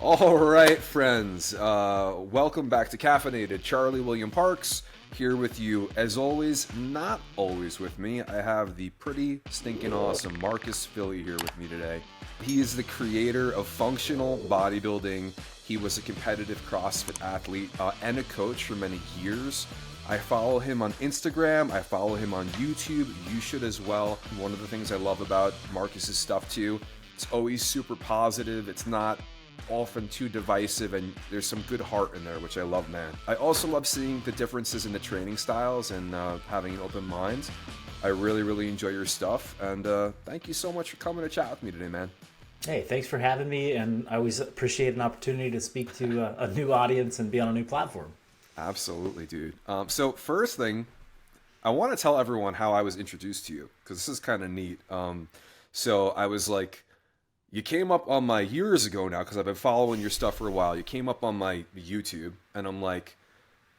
All right, friends. Welcome back to Caffeinated. Charlie William Parks here with you. As always, not always with me, I have the pretty stinking awesome Marcus Philly here with me today. He is the creator of Functional Bodybuilding. He was a competitive CrossFit athlete and a coach for many years. I follow him on Instagram. I follow him on YouTube. You should as well. One of the things I love about Marcus's stuff too, it's always super positive. It's not often too divisive, and there's some good heart in there, which I love, man. I also love seeing the differences in the training styles and having an open mind. I really enjoy your stuff, and thank you so much for coming to chat with me today, man. Hey, thanks for having me, and I always appreciate an opportunity to speak to a new audience and be on a new platform. Absolutely, dude. So first thing, I want to tell everyone how I was introduced to you, because this is kind of neat. So I was like, you came up on my years ago now, because I've been following your stuff for a while. You came up on my YouTube, and I'm like,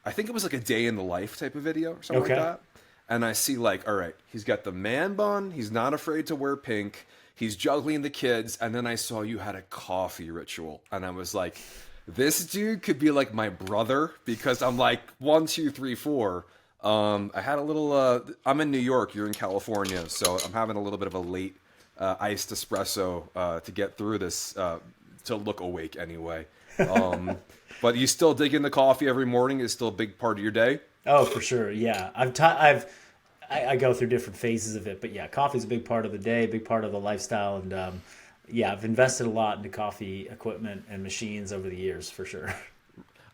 I think it was like a day in the life type of video or something like that. And I see like, all right, he's got the man bun. He's not afraid to wear pink. He's juggling the kids. And then I saw you had a coffee ritual. And I was like, this dude could be like my brother, because I'm like 1, 2, 3, 4. I had a little, I'm in New York. You're in California. So I'm having a little bit of a late iced espresso to get through this, to look awake anyway. But you still dig in the coffee every morning? Is still a big part of your day? Oh, for sure. Yeah, I go through different phases of it, but yeah, coffee's a big part of the day, big part of the lifestyle, and yeah, I've invested a lot into coffee equipment and machines over the years, for sure.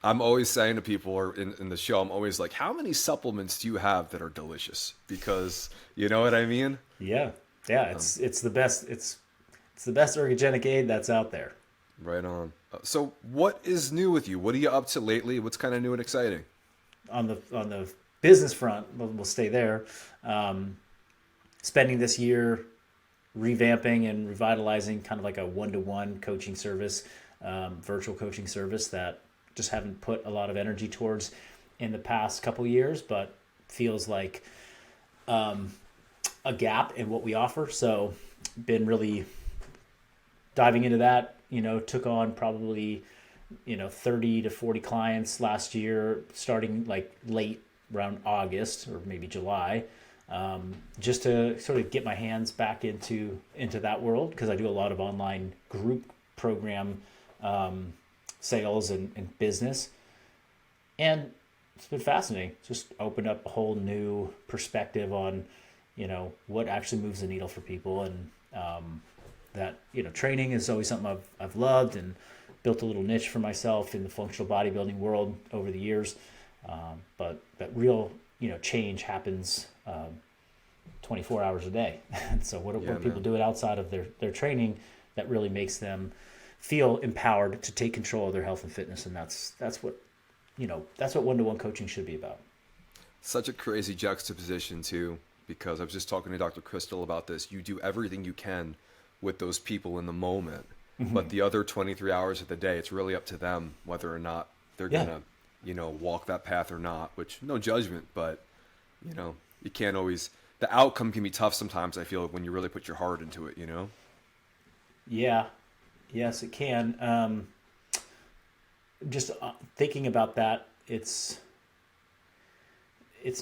I'm always saying to people or in the show, I'm always like, how many supplements do you have that are delicious? Because you know what I mean? Yeah, yeah, it's the best. It's the best ergogenic aid that's out there. Right on. So what is new with you? What are you up to lately? What's kind of new and exciting? On the business front, we'll stay there. Spending this year revamping and revitalizing kind of like a one-to-one coaching service, virtual coaching service that just haven't put a lot of energy towards in the past couple years, but feels like a gap in what we offer. So been really diving into that, took on probably 30 to 40 clients last year, starting like late around August or maybe July, just to sort of get my hands back into that world, because I do a lot of online group program sales and business. And it's been fascinating. It's just opened up a whole new perspective on, what actually moves the needle for people. And that, training is always something I've loved and built a little niche for myself in the functional bodybuilding world over the years. But that real, change happens 24 hours a day. And so what people do it outside of their training that really makes them feel empowered to take control of their health and fitness. And that's what one-to-one coaching should be about. Such a crazy juxtaposition too, because I was just talking to Dr. Crystal about this. You do everything you can with those people in the moment, but the other 23 hours of the day, it's really up to them whether or not they're gonna, walk that path or not, which no judgment, but you can't always, the outcome can be tough sometimes, I feel, when you really put your heart into it, Yeah. Yes, it can. Just thinking about that, it's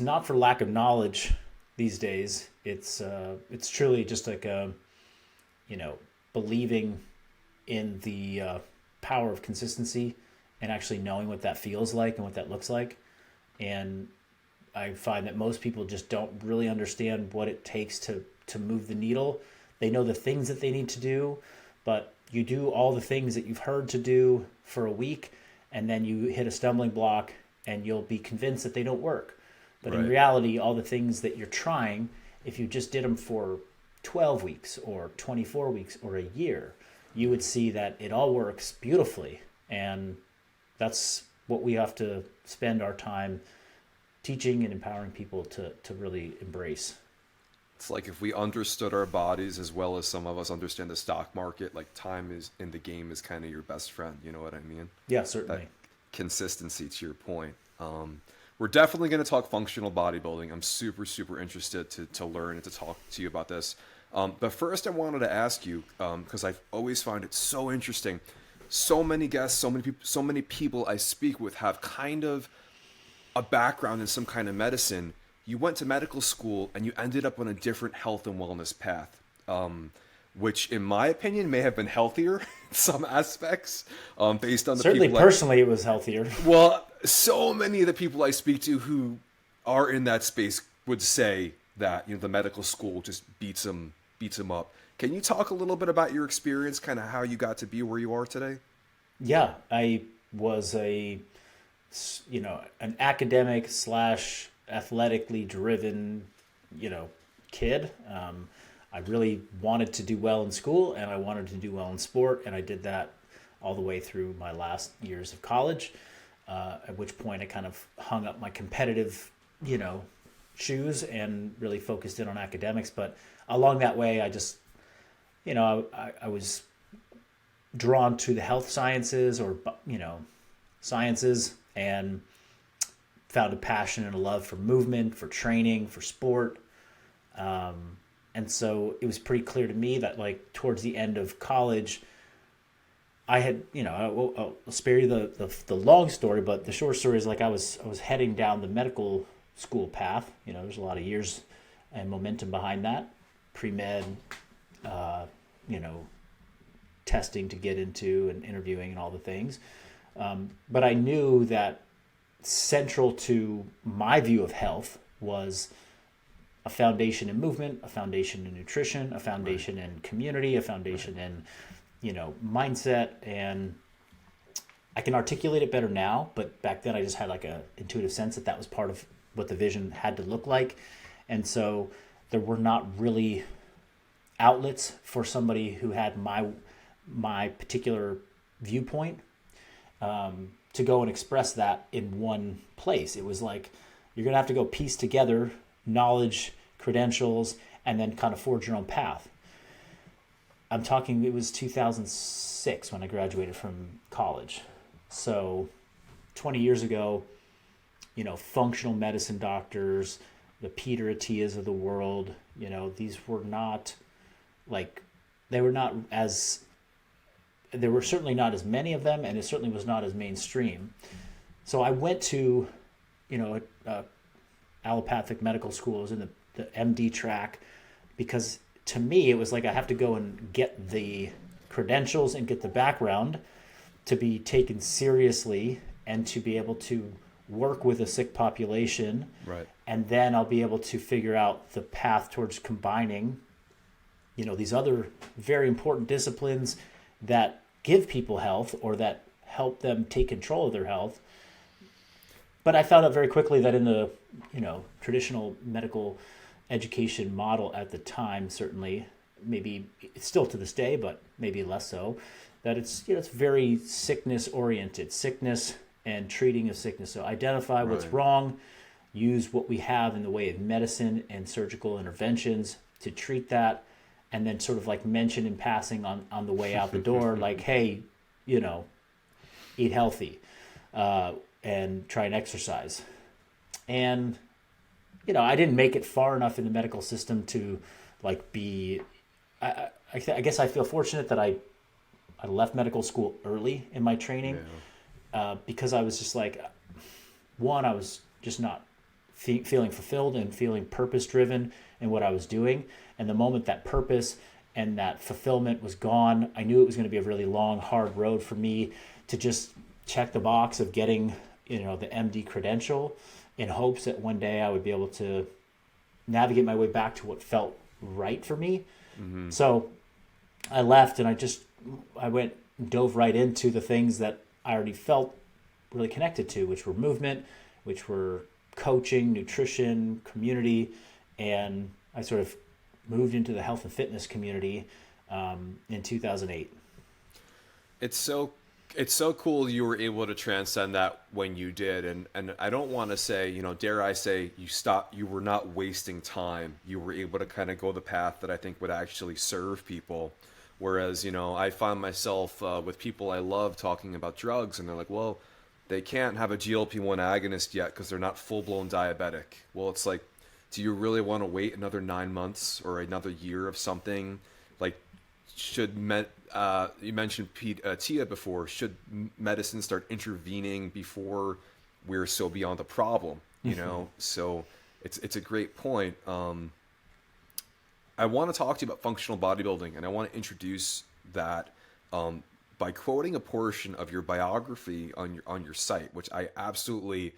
not for lack of knowledge these days. It's truly just like believing in the power of consistency and actually knowing what that feels like and what that looks like. And I find that most people just don't really understand what it takes to move the needle. They know the things that they need to do, but you do all the things that you've heard to do for a week, and then you hit a stumbling block and you'll be convinced that they don't work. But in reality, all the things that you're trying, if you just did them for 12 weeks or 24 weeks or a year, you would see that it all works beautifully. And that's what we have to spend our time teaching and empowering people to really embrace. It's like if we understood our bodies as well as some of us understand the stock market, like time is in the game is kind of your best friend. You know what I mean? Yeah, certainly. That consistency, to your point. We're definitely going to talk functional bodybuilding. I'm super interested to learn and to talk to you about this. But first I wanted to ask you, because I always find it so interesting. so many guests, so many people I speak with have kind of a background in some kind of medicine. You went to medical school and you ended up on a different health and wellness path, which, in my opinion, may have been healthier in some aspects, based on the Certainly, people. personally, it was healthier. Well, so many of the people I speak to who are in that space would say that the medical school just beats them up. Can you talk a little bit about your experience, kind of how you got to be where you are today? Yeah, I was an academic slash athletically driven, kid. I really wanted to do well in school and I wanted to do well in sport, and I did that all the way through my last years of college. At which point I kind of hung up my competitive, shoes and really focused in on academics. But along that way, I just, I was drawn to the health sciences or, sciences, and found a passion and a love for movement, for training, for sport. And so it was pretty clear to me that, like, towards the end of college, I had, I'll spare you the long story, but the short story is, like, I was heading down the medical school path. There's a lot of years and momentum behind that, pre-med, you know, testing to get into and interviewing and all the things. But I knew that central to my view of health was a foundation in movement, a foundation in nutrition, a foundation in community, a foundation in, mindset. And I can articulate it better now, but back then I just had like a intuitive sense that that was part of what the vision had to look like. And so there were not really outlets for somebody who had my particular viewpoint to go and express that in one place. It was like, you're going to have to go piece together knowledge, credentials, and then kind of forge your own path. I'm talking, it was 2006 when I graduated from college. So 20 years ago, functional medicine doctors, the Peter Attias of the world, these were not like, there were certainly not as many of them, and it certainly was not as mainstream. So I went to, allopathic medical school. I was in the MD track, because to me it was like, I have to go and get the credentials and get the background to be taken seriously and to be able to work with a sick population. Right. And then I'll be able to figure out the path towards combining, these other very important disciplines that give people health or that help them take control of their health. But I found out very quickly that in the, traditional medical education model at the time, certainly, maybe it's still to this day, but maybe less so, that it's, it's very sickness oriented, sickness and treating of sickness. So identify what's wrong, use what we have in the way of medicine and surgical interventions to treat that, and then sort of like mention in passing on the way out the door, like, hey, eat healthy, and try and exercise. And, I didn't make it far enough in the medical system to like be, I guess I feel fortunate that I left medical school early in my training, because I was just like, one, I was just not feeling fulfilled and feeling purpose driven in what I was doing. And the moment that purpose and that fulfillment was gone, I knew it was going to be a really long, hard road for me to just check the box of getting, the MD credential, in hopes that one day I would be able to navigate my way back to what felt right for me. Mm-hmm. So I left and I dove right into the things that I already felt really connected to, which were movement, which were coaching, nutrition, community, and I sort of moved into the health and fitness community in 2008. It's so cool you were able to transcend that when you did, and I don't want to say, dare I say, you were not wasting time. You were able to kind of go the path that I think would actually serve people. Whereas, I find myself with people I love talking about drugs, and they're like, well, they can't have a GLP-1 agonist yet because they're not full-blown diabetic. Well, it's like, do you really want to wait another 9 months or another year of something like you mentioned Tia before. Should medicine start intervening before we're so beyond the problem? You know, so it's a great point. I want to talk to you about functional bodybuilding, and I want to introduce that by quoting a portion of your biography on your site, which I absolutely,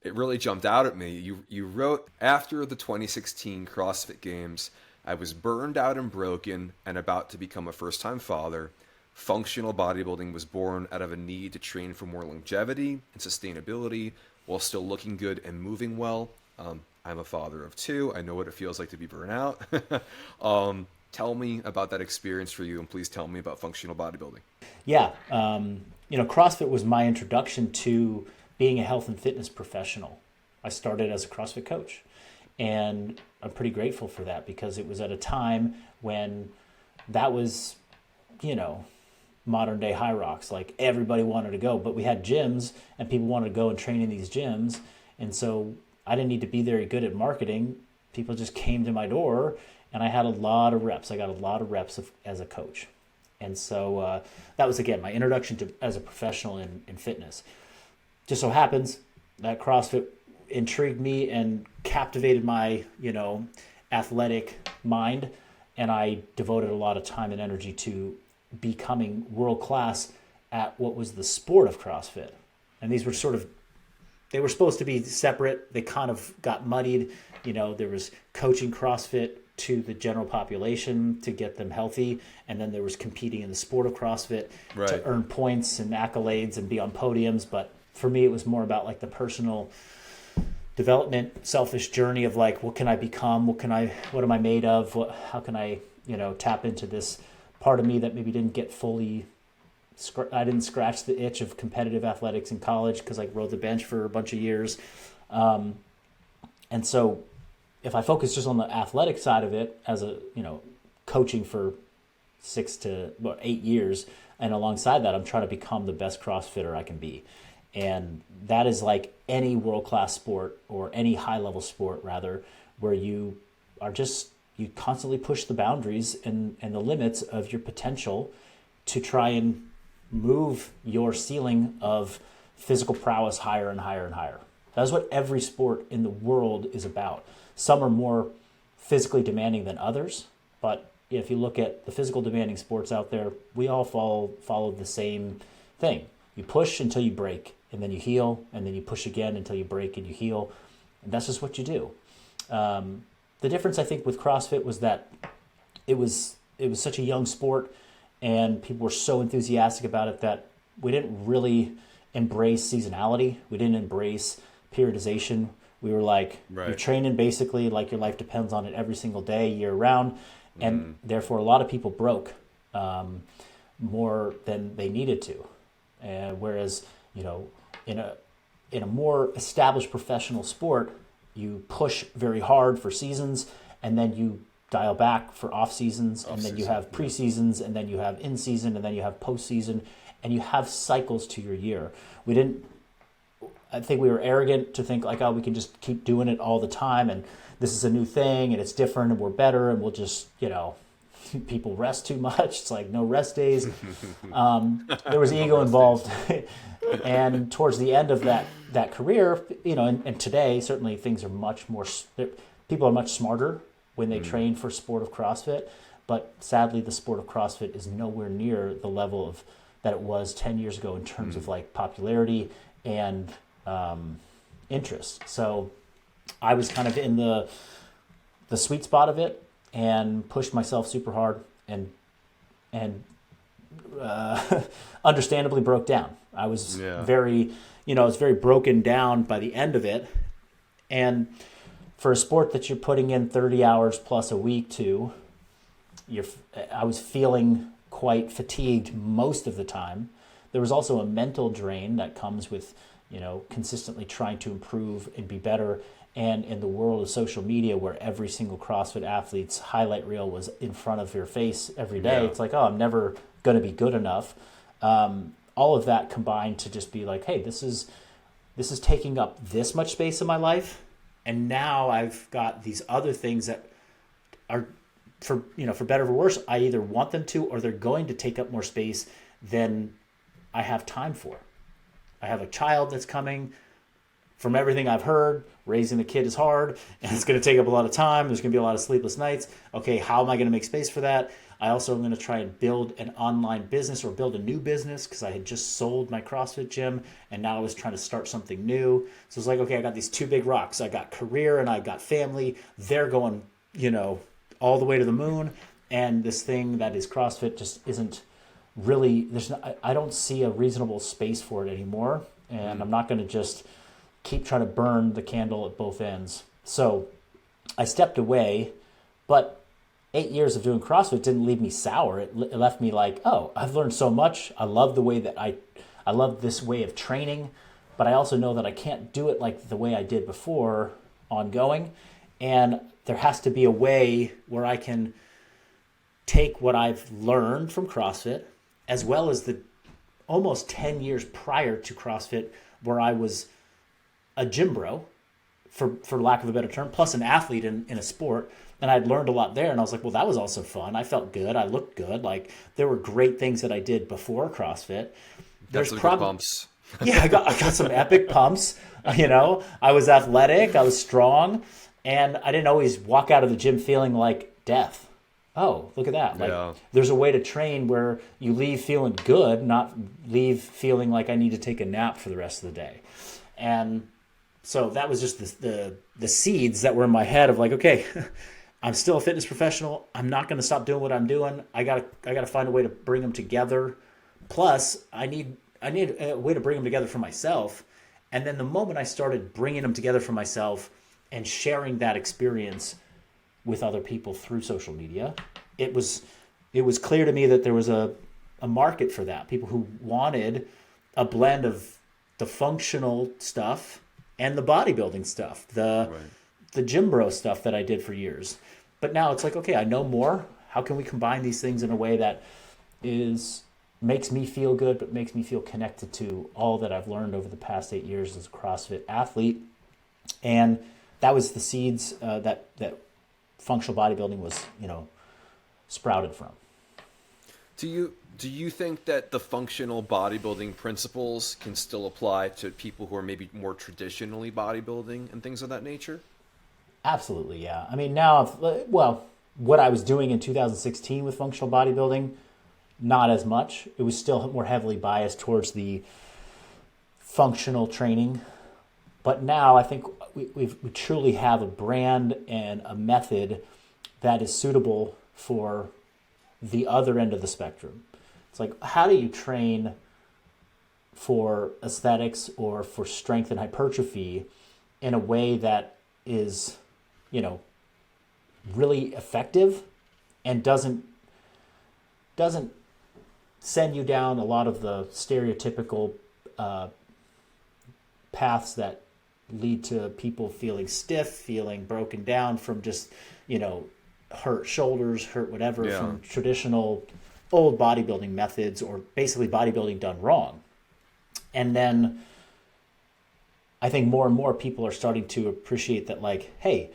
it really jumped out at me. You wrote, after the 2016 CrossFit Games, I was burned out and broken and about to become a first-time father. Functional bodybuilding was born out of a need to train for more longevity and sustainability while still looking good and moving well. I'm a father of two. I know what it feels like to be burnt out. Tell me about that experience for you, and please tell me about functional bodybuilding. Yeah. CrossFit was my introduction to being a health and fitness professional. I started as a CrossFit coach, and I'm pretty grateful for that because it was at a time when that was, modern day high rocks. Like everybody wanted to go, but we had gyms and people wanted to go and train in these gyms. And so I didn't need to be very good at marketing. People just came to my door and I had a lot of reps. I got a lot of reps as a coach. And so that was, again, my introduction to as a professional in fitness. Just so happens that CrossFit intrigued me and captivated my, athletic mind. And I devoted a lot of time and energy to becoming world class at what was the sport of CrossFit. And these were they were supposed to be separate. They kind of got muddied. There was coaching CrossFit to the general population to get them healthy. And then there was competing in the sport of CrossFit to earn points and accolades and be on podiums. But for me, it was more about like the personal development, selfish journey of like, what can I become? What am I made of? How can I, tap into this part of me that maybe didn't get fully, I didn't scratch the itch of competitive athletics in college because I rode the bench for a bunch of years. And so if I focus just on the athletic side of it as a, coaching for 6 to 8 years, and alongside that, I'm trying to become the best CrossFitter I can be. And that is like any world-class sport or any high-level sport, rather, where you constantly push the boundaries and the limits of your potential to try and move your ceiling of physical prowess higher and higher and higher. That's what every sport in the world is about. Some are more physically demanding than others, but if you look at the physical demanding sports out there, we all follow the same thing. You push until you break, and then you heal, and then you push again until you break and you heal. And that's just what you do. The difference, I think, with CrossFit was that it was such a young sport, and people were so enthusiastic about it that we didn't really embrace seasonality. We didn't embrace periodization. We were like, you're training basically like your life depends on it every single day, year round. And therefore, a lot of people broke more than they needed to. Whereas, in a more established professional sport, you push very hard for seasons, and then you dial back for off seasons, and then you have pre-seasons, and then you have in season, and then you have post-season, and you have cycles to your year. I think we were arrogant to think like, oh, we can just keep doing it all the time, and this is a new thing, and it's different, and we're better, and we'll just, people rest too much. It's like no rest days. There was ego involved. And towards the end of that career, and today, certainly things are much more, people are much smarter when they train for sport of CrossFit. But sadly, the sport of CrossFit is nowhere near the level of that it was 10 years ago in terms of like popularity and interest. So I was kind of in the sweet spot of it and pushed myself super hard and understandably broke down. I was very broken down by the end of it. And for a sport that you're putting in 30 hours plus a week to, I was feeling quite fatigued most of the time. There was also a mental drain that comes with, consistently trying to improve and be better. And in the world of social media, where every single CrossFit athlete's highlight reel was in front of your face every day, it's like, oh, I'm never going to be good enough. All of that combined to just be like, hey, this is taking up this much space in my life, and now I've got these other things that are for better or worse, I either want them to, or they're going to take up more space than I have time for. I have a child that's coming. From everything I've heard, raising the kid is hard and it's going to take up a lot of time. There's going to be a lot of sleepless nights. Okay, how am I going to make space for that? I also am going to try and build an online business or build a new business because I had just sold my CrossFit gym and now I was trying to start something new. So it's like, okay, I got these two big rocks. I got career and I got family. They're going, all the way to the moon. And this thing that is CrossFit just isn't really, I don't see a reasonable space for it anymore. And I'm not going to just keep trying to burn the candle at both ends. So I stepped away, but 8 years of doing CrossFit didn't leave me sour. It left me like, oh, I've learned so much. I love the way that I love this way of training, but I also know that I can't do it like the way I did before ongoing. And there has to be a way where I can take what I've learned from CrossFit, as well as the almost 10 years prior to CrossFit, where I was a gym bro, for lack of a better term, plus an athlete in a sport. And I'd learned a lot there. And I was like, well, that was also fun. I felt good. I looked good. Like, there were great things that I did before CrossFit. There's some good bumps. Yeah, I got some epic pumps. I was athletic. I was strong. And I didn't always walk out of the gym feeling like death. Oh, look at that. Like, there's a way to train where you leave feeling good, not leave feeling like I need to take a nap for the rest of the day. And so that was just the seeds that were in my head of like, okay, I'm still a fitness professional. I'm not going to stop doing what I'm doing. I gotta find a way to bring them together. Plus, I need a way to bring them together for myself. And then the moment I started bringing them together for myself and sharing that experience with other people through social media, it was clear to me that there was a market for that. People who wanted a blend of the functional stuff and the bodybuilding stuff, the gym bro stuff that I did for years. But now it's like, okay, I know more. How can we combine these things in a way that makes me feel good, but makes me feel connected to all that I've learned over the past 8 years as a CrossFit athlete? And that was the seeds that functional bodybuilding was, sprouted from. Do you think that the functional bodybuilding principles can still apply to people who are maybe more traditionally bodybuilding and things of that nature? Absolutely, yeah. I mean, now, what I was doing in 2016 with functional bodybuilding, not as much. It was still more heavily biased towards the functional training. But now I think we truly have a brand and a method that is suitable for the other end of the spectrum. It's like, how do you train for aesthetics or for strength and hypertrophy in a way that is, really effective and doesn't send you down a lot of the stereotypical paths that lead to people feeling stiff, feeling broken down from just, hurt shoulders, hurt whatever, from traditional old bodybuilding methods, or basically bodybuilding done wrong. And then I think more and more people are starting to appreciate that, like, hey,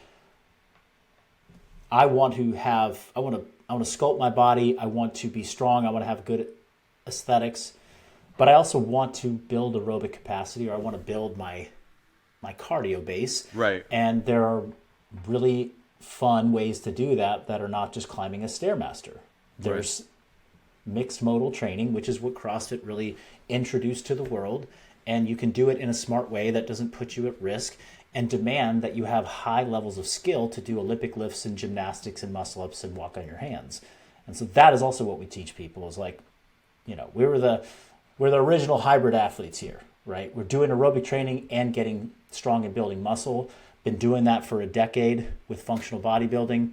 I want to sculpt my body. I want to be strong. I want to have good aesthetics, but I also want to build aerobic capacity, or I want to build my cardio base. Right. And there are really fun ways to do that are not just climbing a Stairmaster. There's mixed modal training, which is what CrossFit really introduced to the world. And you can do it in a smart way that doesn't put you at risk and demand that you have high levels of skill to do Olympic lifts and gymnastics and muscle ups and walk on your hands. And so that is also what we teach people, is like, we're the original hybrid athletes here, right? We're doing aerobic training and getting strong and building muscle. Been doing that for a decade with functional bodybuilding.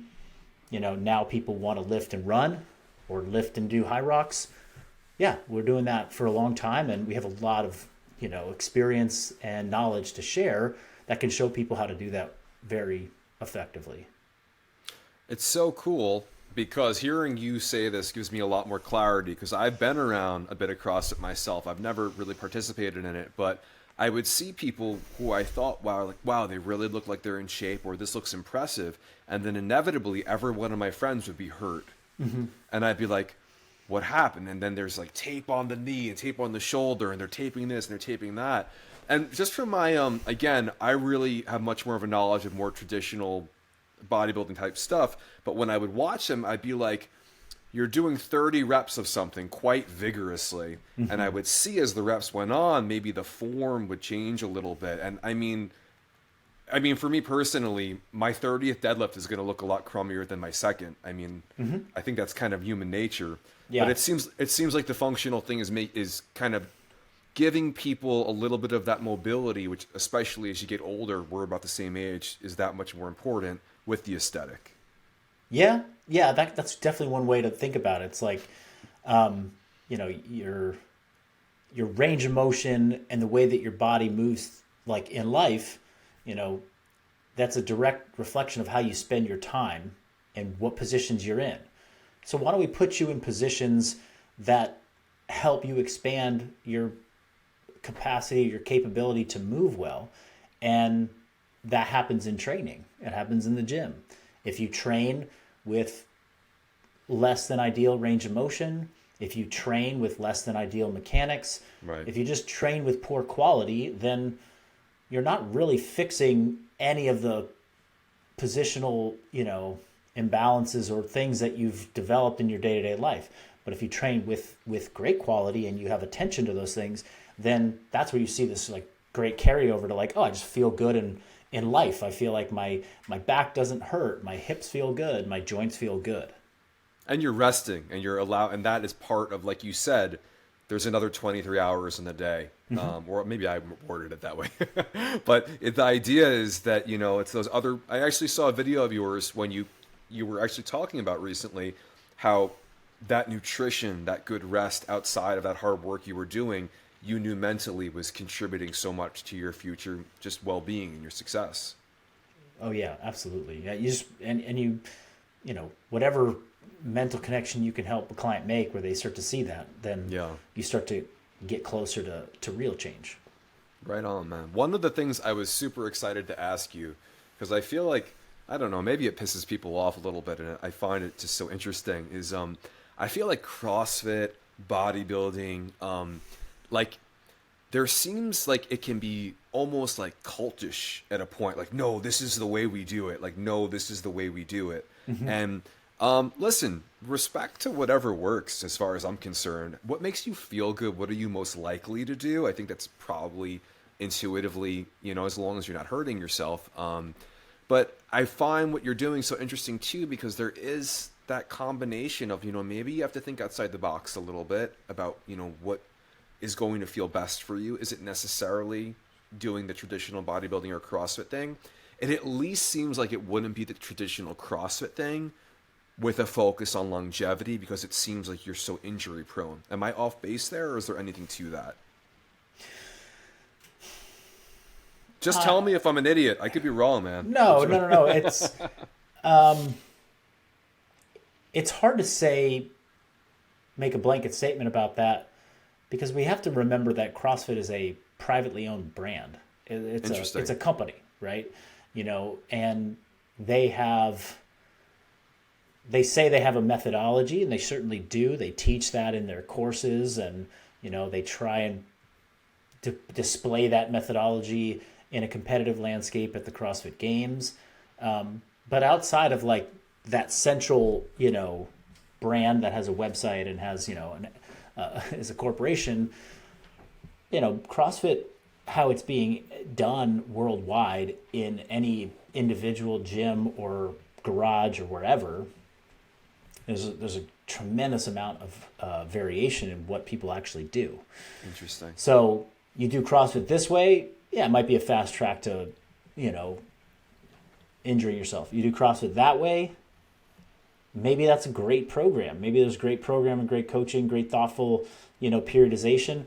Now people want to lift and run, or lift and do high rocks. Yeah, we're doing that for a long time, and we have a lot of, experience and knowledge to share that can show people how to do that very effectively. It's so cool, because hearing you say this gives me a lot more clarity, because I've been around a bit of CrossFit myself. I've never really participated in it, but I would see people who I thought, wow, they really look like they're in shape, or this looks impressive, and then inevitably every one of my friends would be hurt, and I'd be like, what happened? And then there's like tape on the knee and tape on the shoulder, and they're taping this and they're taping that. And just from my again, I really have much more of a knowledge of more traditional bodybuilding type stuff, but when I would watch them, I'd be like, you're doing 30 reps of something quite vigorously, and I would see as the reps went on, maybe the form would change a little bit. And I mean, for me personally, my 30th deadlift is going to look a lot crummier than my second. I mean, I think that's kind of human nature. Yeah. But it seems like the functional thing is kind of giving people a little bit of that mobility, which, especially as you get older, we're about the same age, is that much more important with the aesthetic. Yeah, yeah, that's definitely one way to think about it. It's like, you know, your range of motion and the way that your body moves, like in life, you know, that's a direct reflection of how you spend your time and what positions you're in. So why don't we put you in positions that help you expand your capacity, your capability to move well, and that happens in training. It happens in the gym. If you train with less than ideal range of motion, if you train with less than ideal mechanics, Right. if you just train with poor quality, then you're not really fixing any of the positional, you know, imbalances or things that you've developed in your day-to-day life. But if you train with great quality and you have attention to those things, then that's where you see this like great carryover to like, oh, I just feel good in life. I feel like my back doesn't hurt, my hips feel good, my joints feel good. And you're resting, and you're allowed, and that is part of, like you said, there's another 23 hours in the day, or maybe I worded it that way. But the idea is that, you know, it's those other. I actually saw a video of yours when you were actually talking about recently how that nutrition, that good rest outside of that hard work you were doing, you knew mentally was contributing so much to your future just well-being and your success. Oh yeah, absolutely. Yeah, you just and you know, whatever mental connection you can help a client make where they start to see that, then Yeah. you start to get closer to real change. Right on, man. One of the things I was super excited to ask you, because I feel like, I don't know, maybe it pisses people off a little bit, and I find it just so interesting, is I feel like CrossFit, bodybuilding, like there seems like it can be almost like cultish at a point. Like, no, this is the way we do it. Like, no, this is the way we do it. And listen, respect to whatever works as far as I'm concerned. What makes you feel good? What are you most likely to do? I think that's probably intuitively, you know, as long as you're not hurting yourself. But I find what you're doing so interesting too, because there is that combination of, you know, maybe you have to think outside the box a little bit about, you know, what is going to feel best for you. Is it necessarily doing the traditional bodybuilding or CrossFit thing? It at least seems like it wouldn't be the traditional CrossFit thing with a focus on longevity, because it seems like you're so injury prone. Am I off base there, or is there anything to that? Just tell me if I'm an idiot. I could be wrong, man. No. It's hard to say, make a blanket statement about that, because we have to remember that CrossFit is a privately owned brand. It's a company, right? You know, and they say they have a methodology, and they certainly do. They teach that in their courses, and, you know, they try and display that methodology in a competitive landscape at the CrossFit Games. But outside of like that central, you know, brand that has a website and has, you know, is a corporation, you know, CrossFit, how it's being done worldwide in any individual gym or garage or wherever, there's a tremendous amount of variation in what people actually do. Interesting. So you do CrossFit this way, yeah, it might be a fast track to, you know, injuring yourself. You do CrossFit that way, maybe that's a great program. Maybe there's great programming, great coaching, great thoughtful, you know, periodization.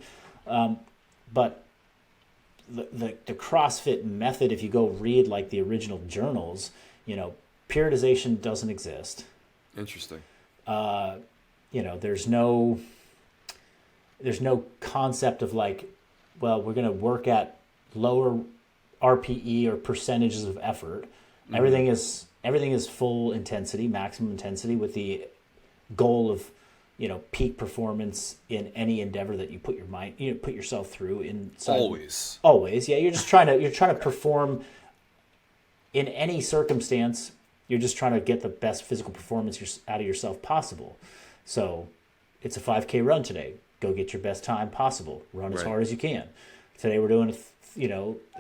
But the CrossFit method, if you go read like the original journals, you know, periodization doesn't exist. Interesting. You know, there's no concept of like, well, we're going to work at lower RPE or percentages of effort. Everything is full intensity, maximum intensity, with the goal of peak performance in any endeavor that you put put yourself through. Always, yeah. You're trying to perform in any circumstance. You're just trying to get the best physical performance out of yourself possible. So it's a 5K run today. Go get your best time possible. Run as hard as you can. Today we're doing a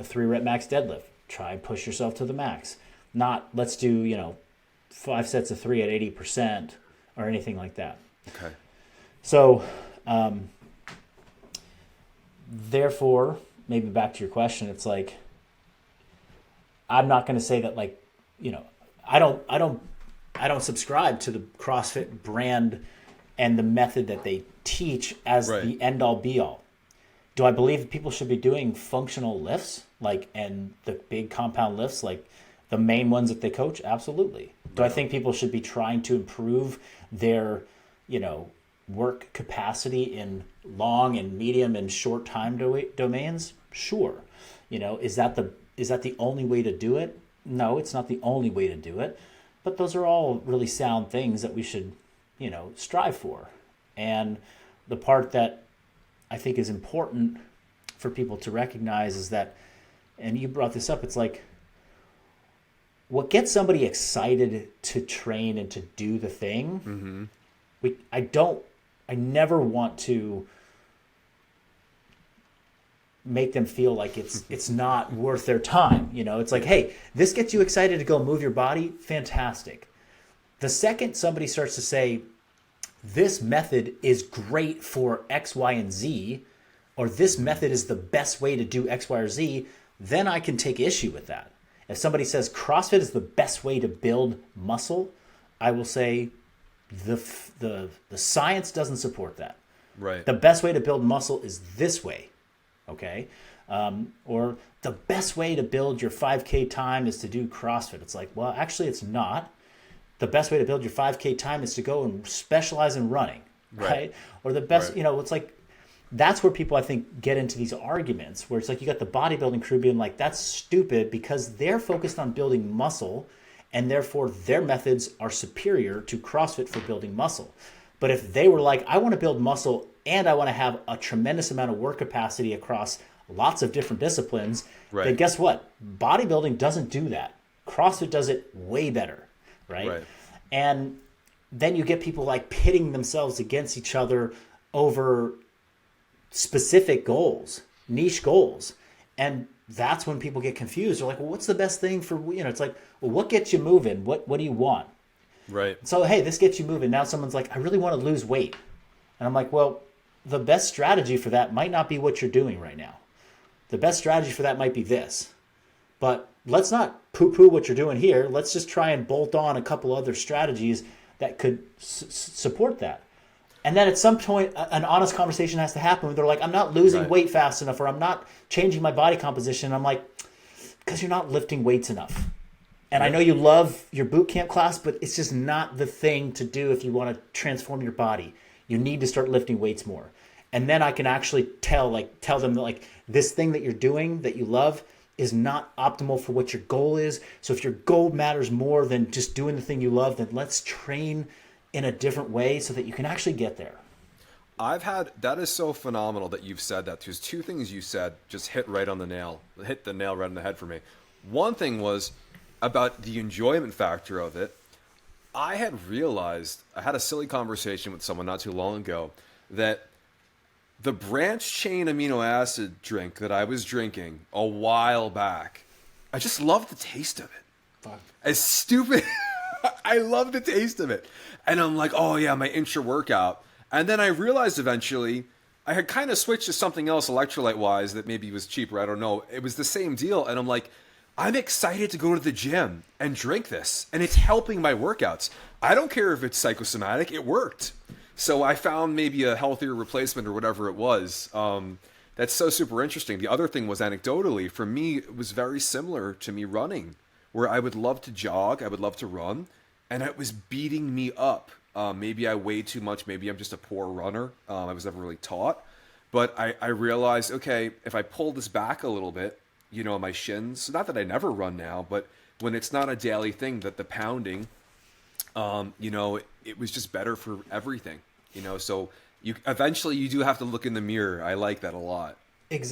3-rep max deadlift. Try and push yourself to the max. Not let's do 5 sets of 3 at 80% or anything like that. Okay. So, therefore, maybe back to your question, it's like, I'm not going to say that I don't subscribe to the CrossFit brand and the method that they teach as the end all be all. Do I believe that people should be doing functional lifts and the big compound lifts, like the main ones that they coach? Absolutely. Do I think people should be trying to improve their, work capacity in long and medium and short time domains? Sure. Is that the only way to do it? No, it's not the only way to do it. But those are all really sound things that we should, strive for. And the part that I think is important for people to recognize is that, and you brought this up, it's like, what gets somebody excited to train and to do the thing, I never want to make them feel like it's not worth their time. It's like, hey, this gets you excited to go move your body, fantastic. The second somebody starts to say, this method is great for X, Y, and Z, or this method is the best way to do X, Y, or Z, then I can take issue with that. If somebody says CrossFit is the best way to build muscle, I will say the science doesn't support that. Right. The best way to build muscle is this way, okay? Or the best way to build your 5K time is to do CrossFit. It's like, well, actually it's not. The best way to build your 5K time is to go and specialize in running, right? Or the best, it's like, that's where people, I think, get into these arguments where it's like you got the bodybuilding crew being like, that's stupid because they're focused on building muscle and therefore their methods are superior to CrossFit for building muscle. But if they were like, I want to build muscle and I want to have a tremendous amount of work capacity across lots of different disciplines, then guess what? Bodybuilding doesn't do that. CrossFit does it way better, right? And then you get people like pitting themselves against each other over specific goals, niche goals. And that's when people get confused. They're like, well, what's the best thing for, it's like, well, what gets you moving? What do you want? Right. So, hey, this gets you moving. Now someone's like, I really want to lose weight. And I'm like, well, the best strategy for that might not be what you're doing right now. The best strategy for that might be this. But let's not poo-poo what you're doing here. Let's just try and bolt on a couple other strategies that could support that. And then at some point, an honest conversation has to happen where they're like, I'm not losing weight fast enough, or I'm not changing my body composition. And I'm like, because you're not lifting weights enough. And I know you love your boot camp class, but it's just not the thing to do if you want to transform your body. You need to start lifting weights more. And then I can actually tell them that this thing that you're doing that you love is not optimal for what your goal is. So if your goal matters more than just doing the thing you love, then let's train in a different way so that you can actually get there. That is so phenomenal that you've said that. There's two things you said just hit the nail right on the head for me. One thing was about the enjoyment factor of it. I had realized, I had a silly conversation with someone not too long ago, that the branched chain amino acid drink that I was drinking a while back, I just loved the taste of it. Fuck. As stupid, I love the taste of it. And I'm like, oh yeah, my intra-workout. And then I realized eventually I had kind of switched to something else electrolyte-wise that maybe was cheaper. I don't know. It was the same deal. And I'm like, I'm excited to go to the gym and drink this. And it's helping my workouts. I don't care if it's psychosomatic. It worked. So I found maybe a healthier replacement or whatever it was. That's so super interesting. The other thing was, anecdotally, for me, it was very similar to me running, where I would love to jog, I would love to run, and it was beating me up. Maybe I weigh too much. Maybe I'm just a poor runner. I was never really taught. But I realized, okay, if I pull this back a little bit, my shins, not that I never run now, but when it's not a daily thing, that the pounding, it was just better for everything, so you eventually you do have to look in the mirror. I like that a lot.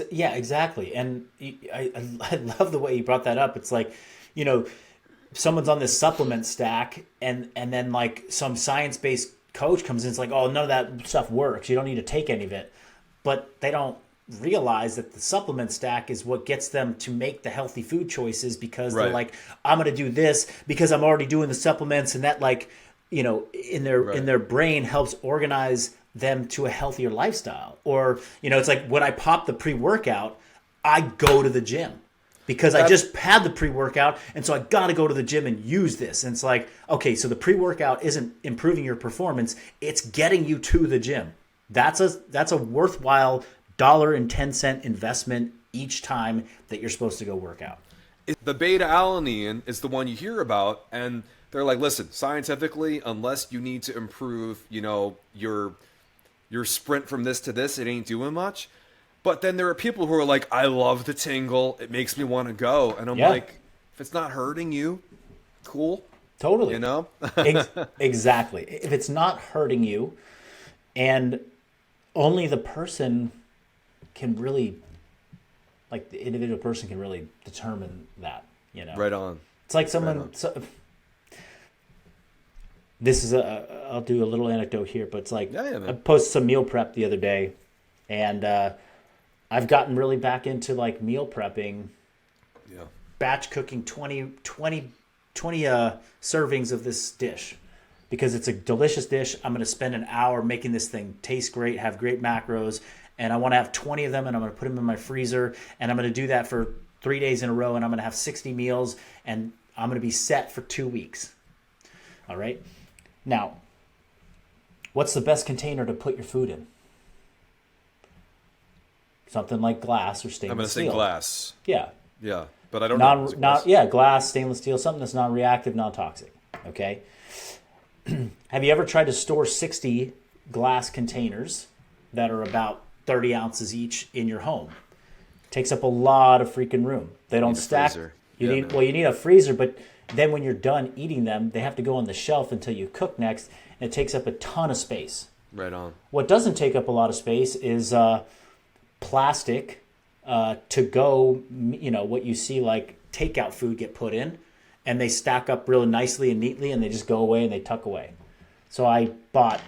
Yeah, exactly. And I love the way you brought that up. It's like, you know, someone's on this supplement stack, and then like some science-based coach comes in, it's like, oh, none of that stuff works, you don't need to take any of it. But they don't realize that the supplement stack is what gets them to make the healthy food choices, because they're Right. like, I'm going to do this because I'm already doing the supplements, and that, like, in Right. their brain helps organize them to a healthier lifestyle. Or, it's like when I pop the pre-workout, I go to the gym because I That's just had the pre-workout, and so I got to go to the gym and use this. And it's like, okay, so the pre-workout isn't improving your performance, it's getting you to the gym. That's a worthwhile $1.10 investment each time that you're supposed to go work out. the beta alanine is the one you hear about, and they're like, listen, scientifically, unless you need to improve, your sprint from this to this, it ain't doing much. But then there are people who are like, I love the tingle, it makes me want to go, and I'm Yeah, like, if it's not hurting you, cool, you totally. know? Exactly. If it's not hurting you, and only the person can really, like, the individual person can really determine that. Right on. It's like Right someone. on. This is I'll do a little anecdote here, but it's like, Yeah, yeah, I man. posted some meal prep the other day, and I've gotten really back into like meal prepping, Yeah. batch cooking 20 servings of this dish, because it's a delicious dish. I'm going to spend an hour making this thing taste great, have great macros, and I want to have 20 of them, and I'm going to put them in my freezer, and I'm going to do that for 3 days in a row, and I'm going to have 60 meals, and I'm going to be set for 2 weeks. All right. Now, what's the best container to put your food in? Something like glass or I'm gonna stainless say steel. glass. Yeah. Yeah, but I don't know. Is it glass? Glass, stainless steel, something that's non-reactive, non-toxic. Okay. Have you ever tried to store 60 glass containers that are about 30 ounces each in your home? Takes up a lot of freaking room. They don't Need a stack. freezer. You Yeah, need man. you need a freezer, but then when you're done eating them, they have to go on the shelf until you cook next, and it takes up a ton of space. Right on. What doesn't take up a lot of space is plastic, to go, what you see like takeout food get put in, and they stack up really nicely and neatly, and they just go away and they tuck away. So I bought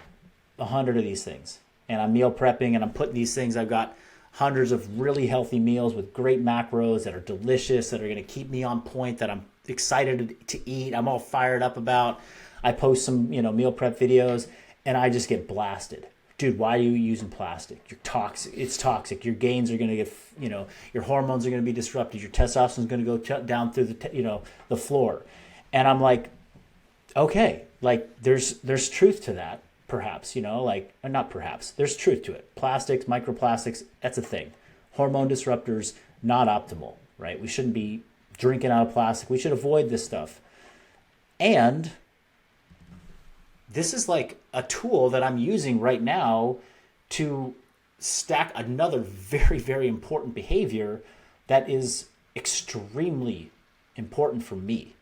100 of these things, and I'm meal prepping, and I'm putting these things. I've got hundreds of really healthy meals with great macros that are delicious, that are going to keep me on point, that I'm excited to eat. I'm all fired up about. I post some, meal prep videos, and I just get blasted. Dude, why are you using plastic? You're toxic. It's toxic. Your gains are going to get, your hormones are going to be disrupted. Your testosterone is going to go down through the floor. And I'm like, okay, like there's truth to that, perhaps, like, or not perhaps, there's truth to it. Plastics, microplastics, that's a thing. Hormone disruptors, not optimal, right? We shouldn't be drinking out of plastic. We should avoid this stuff. And this is like a tool that I'm using right now to stack another very, very important behavior that is extremely important for me.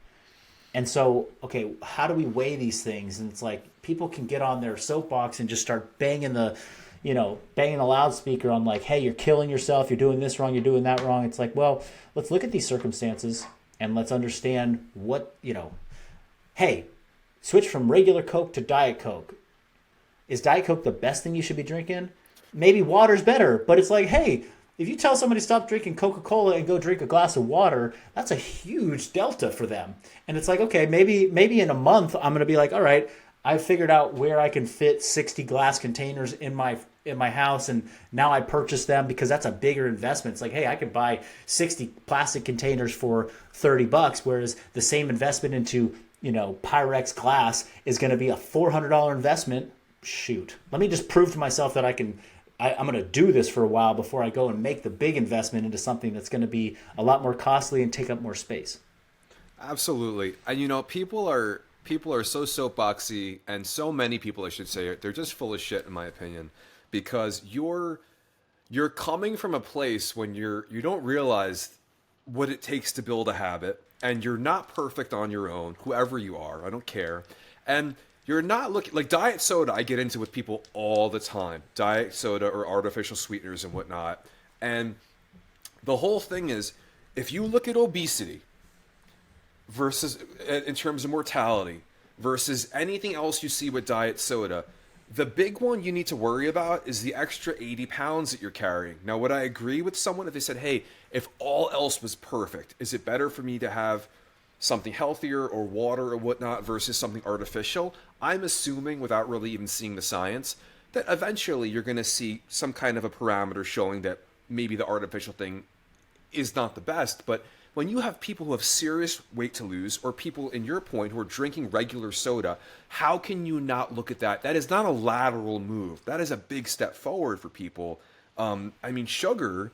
And so, okay, how do we weigh these things? And it's like, people can get on their soapbox and just start banging the loudspeaker on, like, hey, you're killing yourself, you're doing this wrong, you're doing that wrong. It's like, well, let's look at these circumstances and let's understand what, hey, switch from regular Coke to Diet Coke. Is Diet Coke the best thing you should be drinking? Maybe water's better, but it's like, hey, if you tell somebody to stop drinking Coca-Cola and go drink a glass of water, that's a huge delta for them. And it's like, okay, maybe in a month I'm going to be like, all right, I figured out where I can fit 60 glass containers in my house, and now I purchase them because that's a bigger investment. It's like, hey, I could buy 60 plastic containers for $30, whereas the same investment into, Pyrex glass is going to be a $400 investment. Shoot, let me just prove to myself that I'm going to do this for a while before I go and make the big investment into something that's going to be a lot more costly and take up more space. Absolutely. And people are so soapboxy, and so many people, I should say, they're just full of shit in my opinion, because you're coming from a place when you don't realize what it takes to build a habit, and you're not perfect on your own, whoever you are, I don't care. And you're not looking like diet soda. I get into with people all the time, diet soda or artificial sweeteners and whatnot. And the whole thing is, if you look at obesity versus in terms of mortality versus anything else you see with diet soda, the big one you need to worry about is the extra 80 pounds that you're carrying. Now, would I agree with someone if they said, hey, if all else was perfect, is it better for me to have something healthier or water or whatnot versus something artificial? I'm assuming, without really even seeing the science, that eventually you're going to see some kind of a parameter showing that maybe the artificial thing is not the best. But when you have people who have serious weight to lose, or people in your point who are drinking regular soda, how can you not look at that? That is not a lateral move. That is a big step forward for people. I mean, sugar.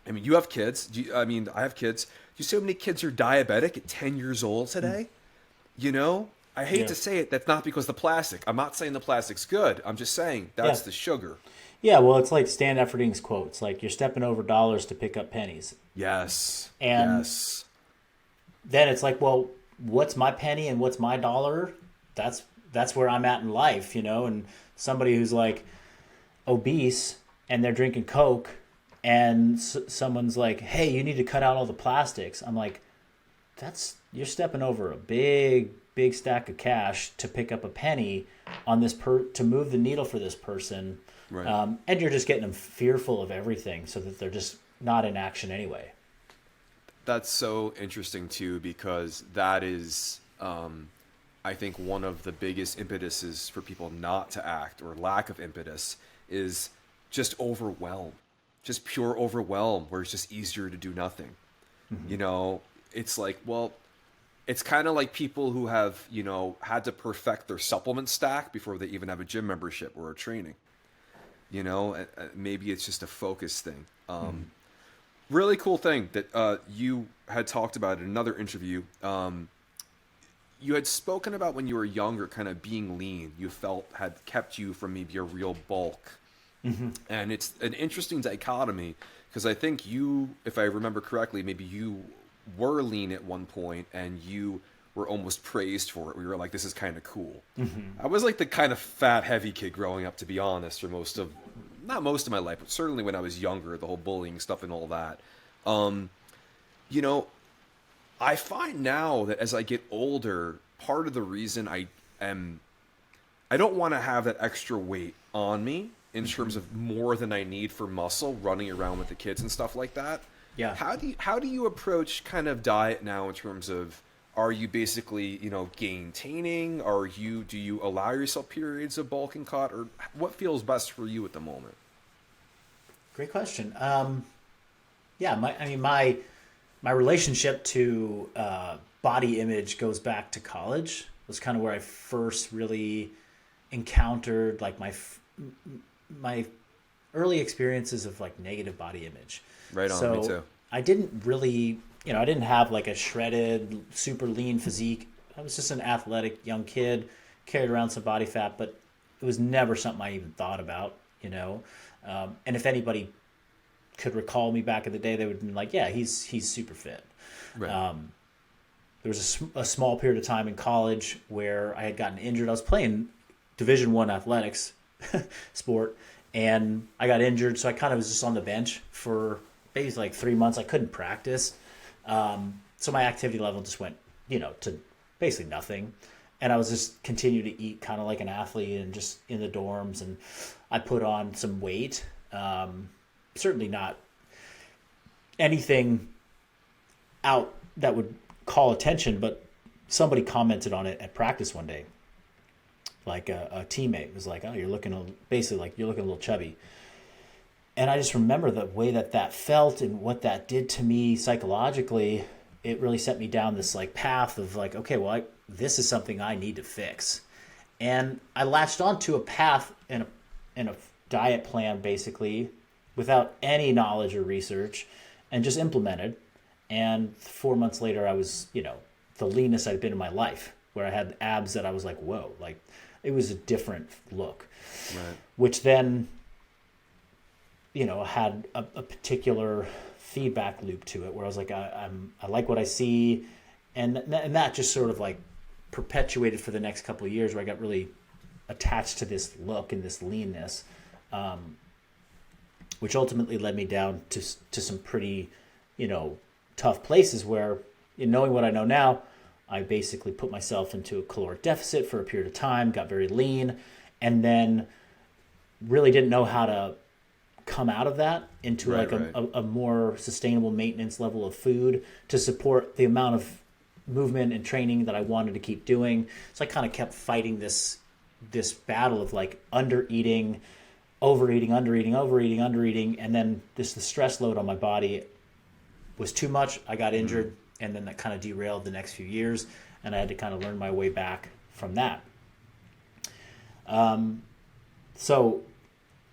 I mean, you have kids. I mean, I have kids. Do you see how many kids are diabetic at 10 years old today? You know, I hate Yeah. to say it. That's not because the plastic. I'm not saying the plastic's good. I'm just saying that's Yeah. the sugar. Yeah, well, it's like Stan Efferding's quote. It's like you're stepping over dollars to pick up pennies. Yes. And Yes. then it's like, well, what's my penny and what's my dollar? That's where I'm at in life, you know. And somebody who's like obese and they're drinking Coke, and someone's like, "Hey, you need to cut out all the plastics." I'm like, "That's you're stepping over a big stack of cash to pick up a penny on this to move the needle for this person." Right. And you're just getting them fearful of everything, so that they're just not in action anyway. That's so interesting too, because that is, I think, one of the biggest impetuses for people not to act, or lack of impetus, is just overwhelm, just pure overwhelm, where it's just easier to do nothing. You know, it's like, well, it's kind of like people who have, you know, had to perfect their supplement stack before they even have a gym membership or a training. You know, maybe it's just a focus thing. Really cool thing that you had talked about in another interview. You had spoken about when you were younger, kind of being lean. You felt had kept you from maybe a real bulk, and it's an interesting dichotomy because I think you, if I remember correctly, maybe you were lean at one point and you were almost praised for it. We were like, this is kind of cool. I was like the kind of fat, heavy kid growing up, to be honest, for not most of my life, but certainly when I was younger, the whole bullying stuff and all that. You know, I find now that as I get older, part of the reason I don't want to have that extra weight on me in terms of more than I need for muscle running around with the kids and stuff like that. Yeah. How do you approach kind of diet now in terms of, are you basically, you know, gaining? Do you allow yourself periods of bulk and cut, or what feels best for you at the moment? Great question. Yeah, my relationship to body image goes back to college. It was kind of where I first really encountered like my early experiences of like negative body image. Right on, So me too. I didn't really, I didn't have like a shredded, super lean physique. I was just an athletic young kid, carried around some body fat, but it was never something I even thought about, you know. And if anybody could recall me back in the day, they would have been like, yeah, he's super fit. Right. There was a small period of time in college where I had gotten injured. I was playing Division I athletics sport, and I got injured, so I kind of was just on the bench for maybe like 3 months. I couldn't practice, so my activity level just went, to basically nothing. And I was just continue to eat kind of like an athlete and just in the dorms. And I put on some weight. Certainly not anything out that would call attention, but somebody commented on it at practice one day. Like a teammate was like, "Oh, you're looking basically like you're looking a little chubby." And I just remember the way that felt and what that did to me psychologically. It really set me down this like path of like, okay, well, this is something I need to fix. And I latched onto a path and a diet plan basically without any knowledge or research, and just implemented. And 4 months later, I was, the leanest I'd been in my life, where I had abs that I was like, whoa, like it was a different look. Right. Which then had a particular feedback loop to it where I was like, I like what I see. And that just sort of like perpetuated for the next couple of years where I got really attached to this look and this leanness, which ultimately led me down to some pretty, tough places where, knowing what I know now, I basically put myself into a caloric deficit for a period of time, got very lean, and then really didn't know how to come out of that into Right, like right. a more sustainable maintenance level of food to support the amount of movement and training that I wanted to keep doing. So I kind of kept fighting this battle of like under eating, overeating, undereating, and then the stress load on my body was too much. I got injured, and then that kind of derailed the next few years, and I had to kind of learn my way back from that. So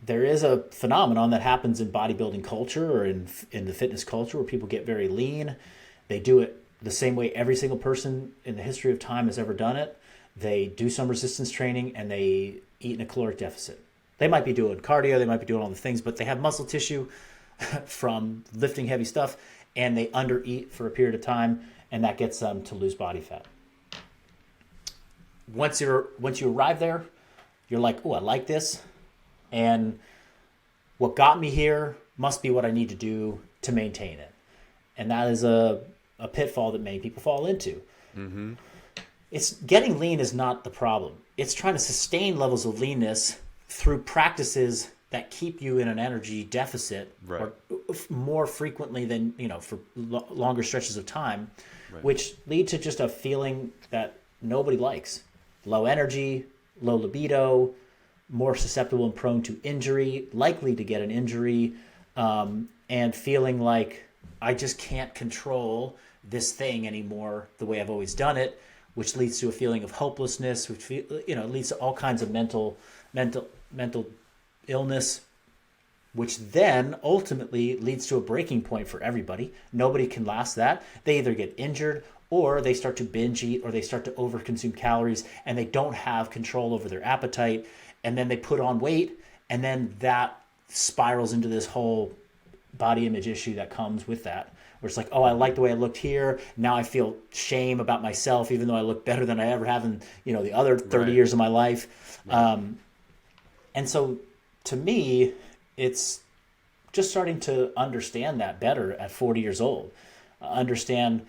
there is a phenomenon that happens in bodybuilding culture or in the fitness culture where people get very lean. They do it the same way every single person in the history of time has ever done it. They do some resistance training and they eat in a caloric deficit. They might be doing cardio, they might be doing all the things, but they have muscle tissue from lifting heavy stuff, and they undereat for a period of time, and that gets them to lose body fat. Once you arrive there, you're like, oh, I like this, and what got me here must be what I need to do to maintain it. And that is a pitfall that many people fall into. Mm-hmm. It's getting lean is not the problem. It's trying to sustain levels of leanness through practices that keep you in an energy deficit, Right. or more frequently than, for longer stretches of time, Right. which lead to just a feeling that nobody likes. Low energy, low libido, more susceptible and prone to injury, likely to get an injury, and feeling like I just can't control this thing anymore the way I've always done it, which leads to a feeling of hopelessness, which leads to all kinds of mental illness, which then ultimately leads to a breaking point for everybody. Nobody can last that. They either get injured or they start to binge eat or they start to overconsume calories and they don't have control over their appetite, and then they put on weight, and then that spirals into this whole body image issue that comes with that, where it's like, oh, I like the way I looked here. Now I feel shame about myself, even though I look better than I ever have in, the other 30 Right. years of my life. Right. And so to me, it's just starting to understand that better at 40 years old. Understand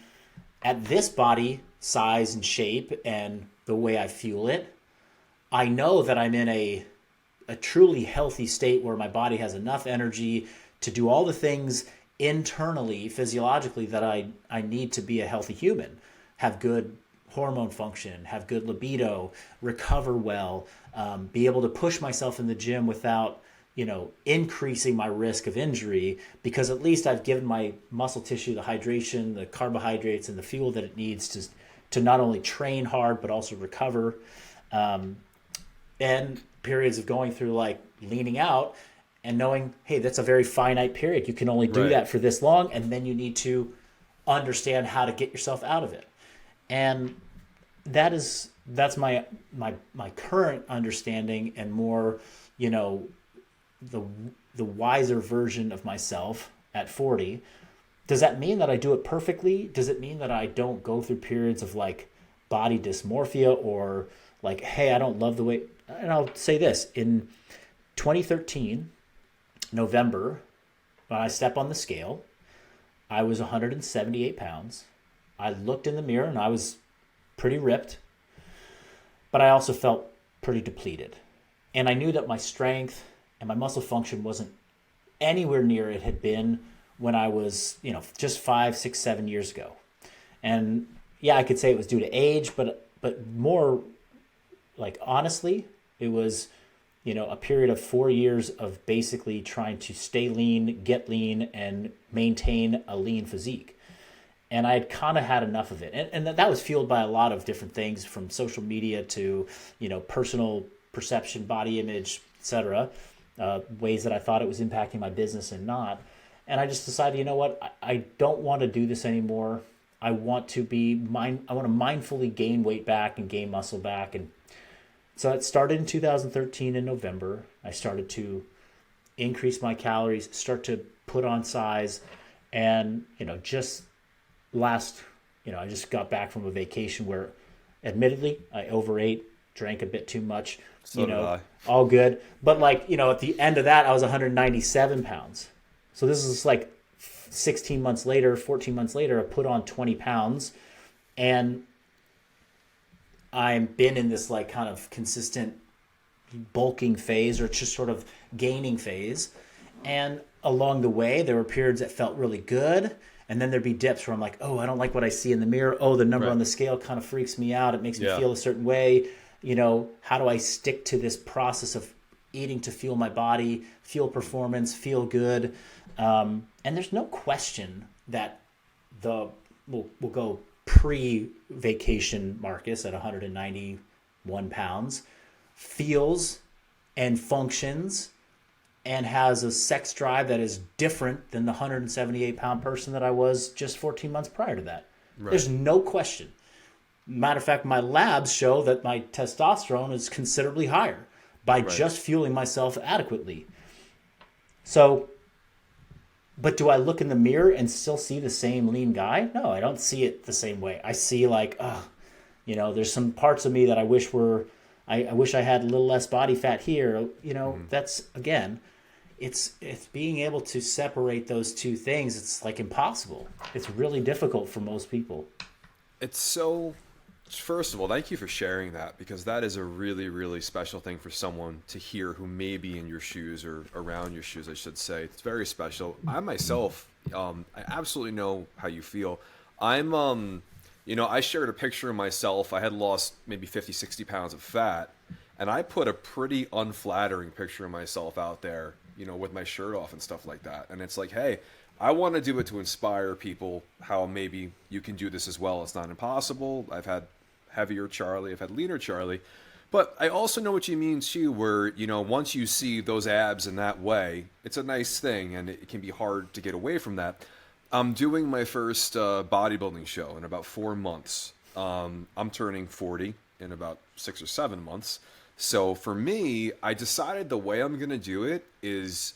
at this body size and shape and the way I fuel it, I know that I'm in a truly healthy state where my body has enough energy to do all the things internally, physiologically, that I need to be a healthy human. Have good hormone function, have good libido, recover well, be able to push myself in the gym without, increasing my risk of injury, because at least I've given my muscle tissue the hydration, the carbohydrates, and the fuel that it needs to not only train hard, but also recover. And periods of going through like leaning out and knowing, hey, that's a very finite period. You can only do Right. that for this long, and then you need to understand how to get yourself out of it. And that's my current understanding, and more, the wiser version of myself at 40. Does that mean that I do it perfectly? Does it mean that I don't go through periods of like body dysmorphia or like, hey, I don't love the way? And I'll say this, in 2013, November, when I step on the scale, I was 178 pounds. I looked in the mirror and I was pretty ripped, but I also felt pretty depleted. And I knew that my strength and my muscle function wasn't anywhere near it had been when I was, just 5, 6, 7 years ago. And yeah, I could say it was due to age, but more like honestly, it was, a period of 4 years of basically trying to stay lean, get lean, and maintain a lean physique. And I had kind of had enough of it. And that was fueled by a lot of different things, from social media to, personal perception, body image, etc. Ways that I thought it was impacting my business and not. And I just decided, I don't want to do this anymore. I want to mindfully gain weight back and gain muscle back. And so it started in 2013 in November. I started to increase my calories, start to put on size. And, just last, I just got back from a vacation where admittedly I overate, drank a bit too much, So did I. all good. But at the end of that, I was 197 pounds. So this is like 16 months later, 14 months later, I put on 20 pounds and I've been in this like kind of consistent bulking phase or just sort of gaining phase. And along the way, there were periods that felt really good. And then there'd be dips where I'm like, oh, I don't like what I see in the mirror. Oh, the number on the scale kind of freaks me out. It makes me feel a certain way. How do I stick to this process of eating to fuel my body, fuel performance, feel good? And there's no question that we'll go pre-vacation Marcus at 191 pounds feels and functions and has a sex drive that is different than the 178-pound person that I was just 14 months prior to that. Right. There's no question. Matter of fact, my labs show that my testosterone is considerably higher by just fueling myself adequately. So, but do I look in the mirror and still see the same lean guy? No, I don't see it the same way. I see like, there's some parts of me that I wish I wish I had a little less body fat here. That's, again, it's being able to separate those two things. It's like impossible. It's really difficult for most people. First of all, thank you for sharing that, because that is a really, really special thing for someone to hear who may be in your shoes or around your shoes, I should say. It's very special. I myself, I absolutely know how you feel. I shared a picture of myself. I had lost maybe 50, 60 pounds of fat, and I put a pretty unflattering picture of myself out there, with my shirt off and stuff like that. And it's like, hey, I want to do it to inspire people how maybe you can do this as well. It's not impossible. I've had heavier Charlie, I've had leaner Charlie, but I also know what you mean too, where, once you see those abs in that way, it's a nice thing and it can be hard to get away from that. I'm doing my first bodybuilding show in about 4 months. I'm turning 40 in about 6 or 7 months. So for me, I decided the way I'm going to do it is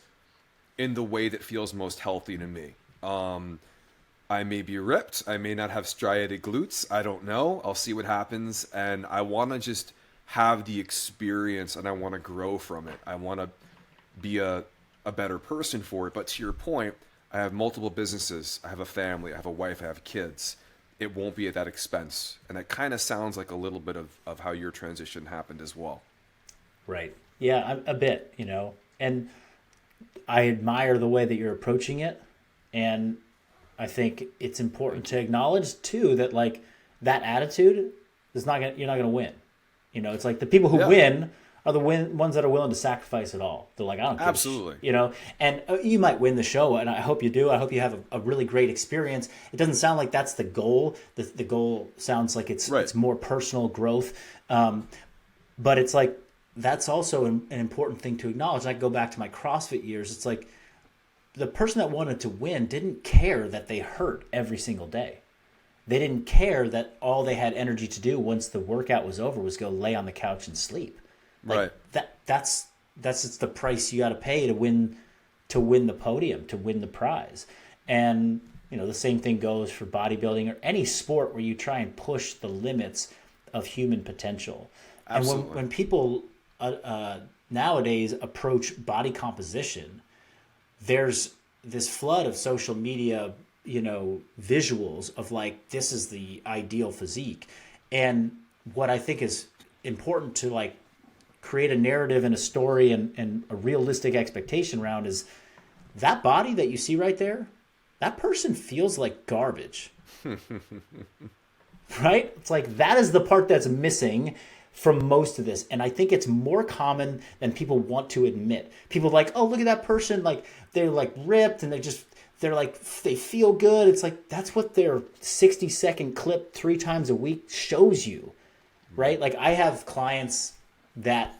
in the way that feels most healthy to me. I may be ripped. I may not have striated glutes. I don't know. I'll see what happens. And I want to just have the experience and I want to grow from it. I want to be a better person for it. But to your point, I have multiple businesses. I have a family. I have a wife. I have kids. It won't be at that expense. And it kind of sounds like a little bit of how your transition happened as well. Right. Yeah, a bit, and I admire the way that you're approaching it. And I think it's important to acknowledge too that like that attitude is you're not gonna win. It's like the people who win are the ones that are willing to sacrifice it all. They're like, I don't care. Absolutely. And you might win the show, and I hope you do. I hope you have a really great experience. It doesn't sound like that's the goal. The goal sounds like it's more personal growth. But it's like that's also an important thing to acknowledge. I go back to my CrossFit years. It's like the person that wanted to win didn't care that they hurt every single day. They didn't care that all they had energy to do once the workout was over was go lay on the couch and sleep. Like that's it's the price you got to pay to win the podium, to win the prize. And the same thing goes for bodybuilding or any sport where you try and push the limits of human potential. Absolutely. And when people nowadays approach body composition, there's this flood of social media, visuals of like, this is the ideal physique. And what I think is important to like create a narrative and a story and a realistic expectation around is that body that you see right there, that person feels like garbage. Right? It's like that is the part that's missing from most of this. And I think it's more common than people want to admit. People are like, oh, look at that person. Like they're like ripped and they're like, they feel good. It's like, that's what their 60-second clip 3 times a week shows you, right? Like I have clients that,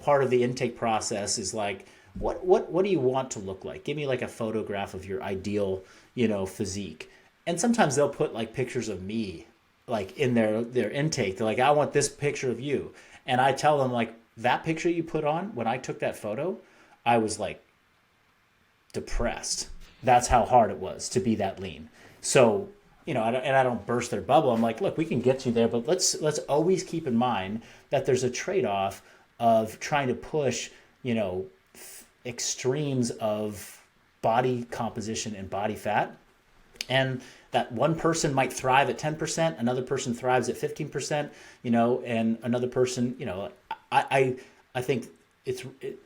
part of the intake process is like, what do you want to look like? Give me like a photograph of your ideal, physique. And sometimes they'll put like pictures of me like in their intake. They're like, I want this picture of you. And I tell them like, that picture you put on, when I took that photo, I was like depressed. That's how hard it was to be that lean. So, I don't burst their bubble. I'm like, look, we can get you there, but let's always keep in mind that there's a trade-off of trying to push, extremes of body composition and body fat. And that one person might thrive at 10%, another person thrives at 15%, and another person, I think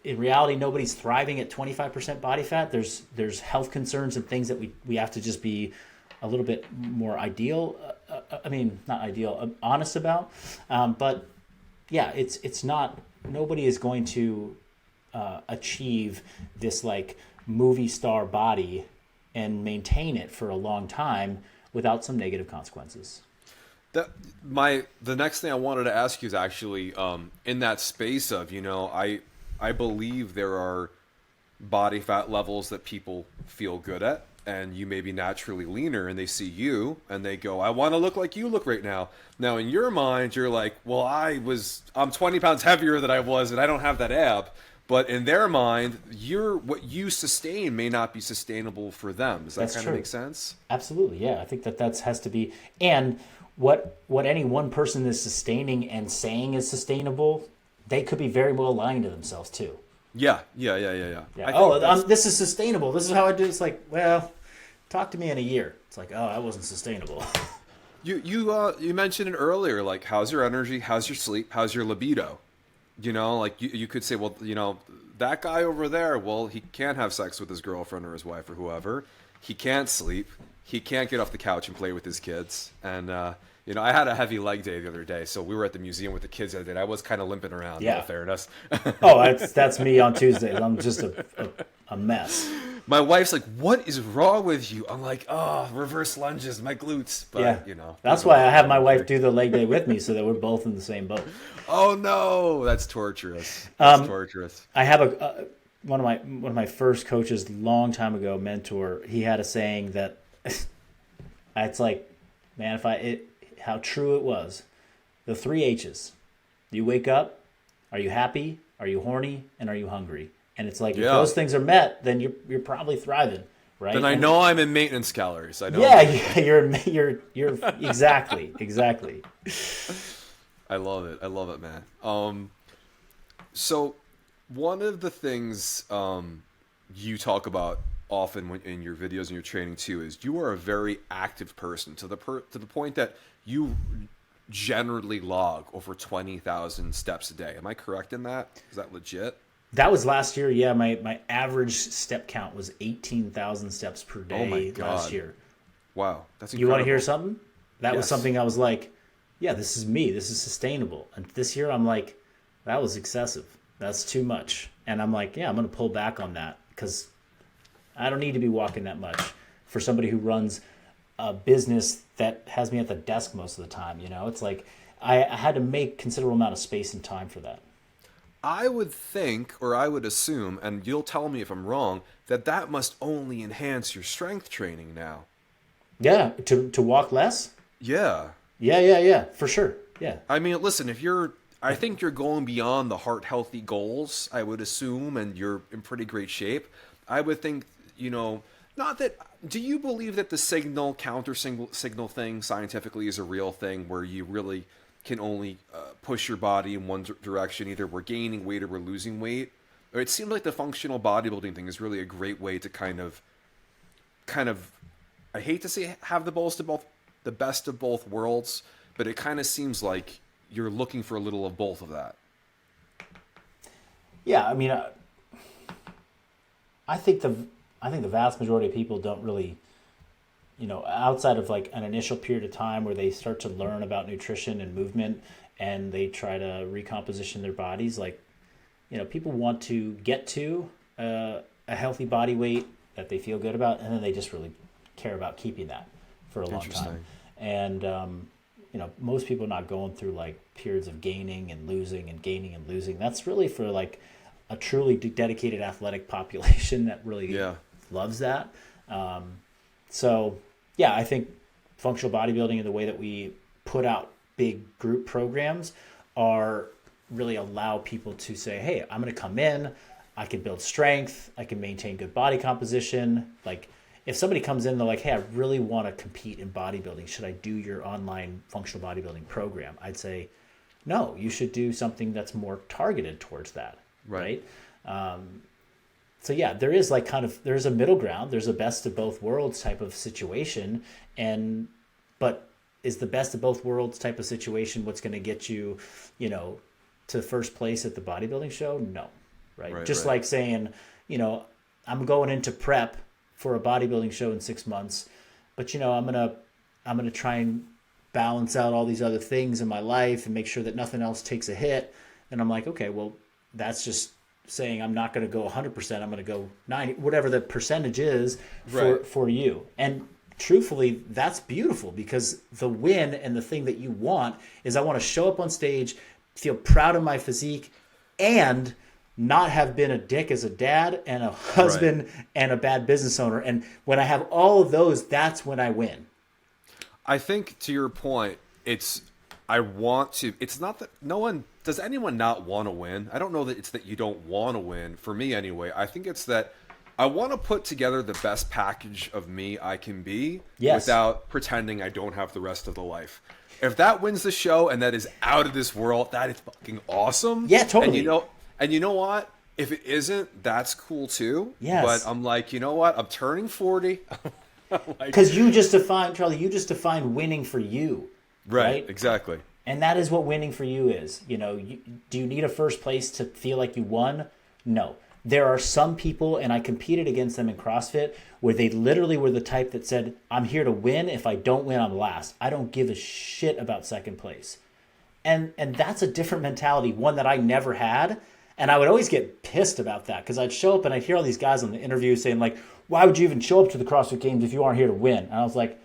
in reality, nobody's thriving at 25% body fat. There's health concerns and things that we have to just be a little bit more not ideal, honest about. But yeah, it's not, nobody is going to achieve this like movie star body and maintain it for a long time without some negative consequences. The next thing I wanted to ask you is actually in that space of, I believe there are body fat levels that people feel good at, and you may be naturally leaner, and they see you and they go, I want to look like you look right now. Now in your mind, you're like, well, I'm 20 pounds heavier than I was and I don't have that ab. But in their mind, what you sustain may not be sustainable for them. Does that kind of make sense? Absolutely, yeah. I think that has to be, and what any one person is sustaining and saying is sustainable, they could be very well lying to themselves too. Yeah. This is sustainable. This is how I do. It's like, well, talk to me in a year. It's like, oh, I wasn't sustainable. You mentioned it earlier. Like, how's your energy? How's your sleep? How's your libido? Like you could say, well, that guy over there, well, he can't have sex with his girlfriend or his wife or whoever. He can't sleep. He can't get off the couch and play with his kids. And, I had a heavy leg day the other day, so we were at the museum with the kids the other day. I was kind of limping around, in all fairness. Oh, that's me on Tuesdays. I'm just a mess. My wife's like, what is wrong with you? I'm like, oh, reverse lunges, my glutes. But, That's why I have my wife do the leg day with me so that we're both in the same boat. Oh, no. That's torturous. That's torturous. I have one of my first coaches long time ago, mentor, he had a saying that it's like, man, how true it was. The 3 H's. You wake up, are you happy, are you horny, and are you hungry? And it's like, if those things are met, then you're probably thriving, right? Then I know I'm in maintenance calories. I know. Yeah, you're exactly. I love it, man. So one of the things you talk about often in your videos and your training too is you are a very active person to the point that you generally log over 20,000 steps a day. Am I correct in that? Is that legit? That was last year. Yeah, my average step count was 18,000 steps per day last year. Wow, that's incredible. You want to hear something? That was something I was like, yeah, this is me. This is sustainable. And this year I'm like, that was excessive. That's too much. And I'm like, yeah, I'm going to pull back on that because I don't need to be walking that much for somebody who runs a business that has me at the desk most of the time. It's like I had to make considerable amount of space and time for that. I would think, or I would assume, and you'll tell me if I'm wrong, that must only enhance your strength training now. Yeah, to walk less? Yeah. Yeah, for sure. Yeah. I mean, listen, I think you're going beyond the heart healthy goals, I would assume, and you're in pretty great shape. I would think, not that, do you believe that the signal, counter signal thing scientifically is a real thing where you really can only push your body in one direction? Either we're gaining weight or we're losing weight. Or it seems like the functional bodybuilding thing is really a great way to kind of, I hate to say have the best of both worlds, but it kind of seems like you're looking for a little of both of that. Yeah, I mean, I think the vast majority of people don't really, outside of like an initial period of time where they start to learn about nutrition and movement and they try to recomposition their bodies, like, people want to get to a healthy body weight that they feel good about, and then they just really care about keeping that for a long time. And, most people are not going through like periods of gaining and losing and gaining and losing. That's really for like a truly dedicated athletic population that really loves that. So yeah, I think functional bodybuilding and the way that we put out big group programs are really allow people to say, hey, I'm going to come in, I can build strength. I can maintain good body composition. Like if somebody comes in, they're like, hey, I really want to compete in bodybuilding. Should I do your online functional bodybuilding program? I'd say, no, you should do something that's more targeted towards that. Right. So yeah, there is like there's a middle ground. There's a best of both worlds type of situation. But is the best of both worlds type of situation what's going to get you, to first place at the bodybuilding show? No. Right. Just like saying, I'm going into prep for a bodybuilding show in 6 months, but I'm going to try and balance out all these other things in my life and make sure that nothing else takes a hit. And I'm like, okay, well, that's just saying I'm not going to go 100%. I'm going to go 90, whatever the percentage is for you. And truthfully, that's beautiful, because the win and the thing that you want is I want to show up on stage, feel proud of my physique, and not have been a dick as a dad and a husband and a bad business owner. And when I have all of those, that's when I win. I think to your point, it's not that does anyone not want to win? I don't know that it's that you don't want to win. For me anyway, I think it's that I want to put together the best package of me I can be without pretending I don't have the rest of the life. If that wins the show and that is out of this world, that is fucking awesome. Yeah, totally. And you know what? If it isn't, that's cool too. Yes. But I'm like, you know what? I'm turning 40. Because Charlie, you just defined winning for you. Right? Exactly. And that is what winning for you is. Do you need a first place to feel like you won? No. There are some people, and I competed against them in CrossFit, where they literally were the type that said, I'm here to win. If I don't win, I'm last. I don't give a shit about second place. And that's a different mentality, one that I never had. And I would always get pissed about that, because I'd show up and I'd hear all these guys on the interview saying, like, why would you even show up to the CrossFit Games if you aren't here to win? And I was like,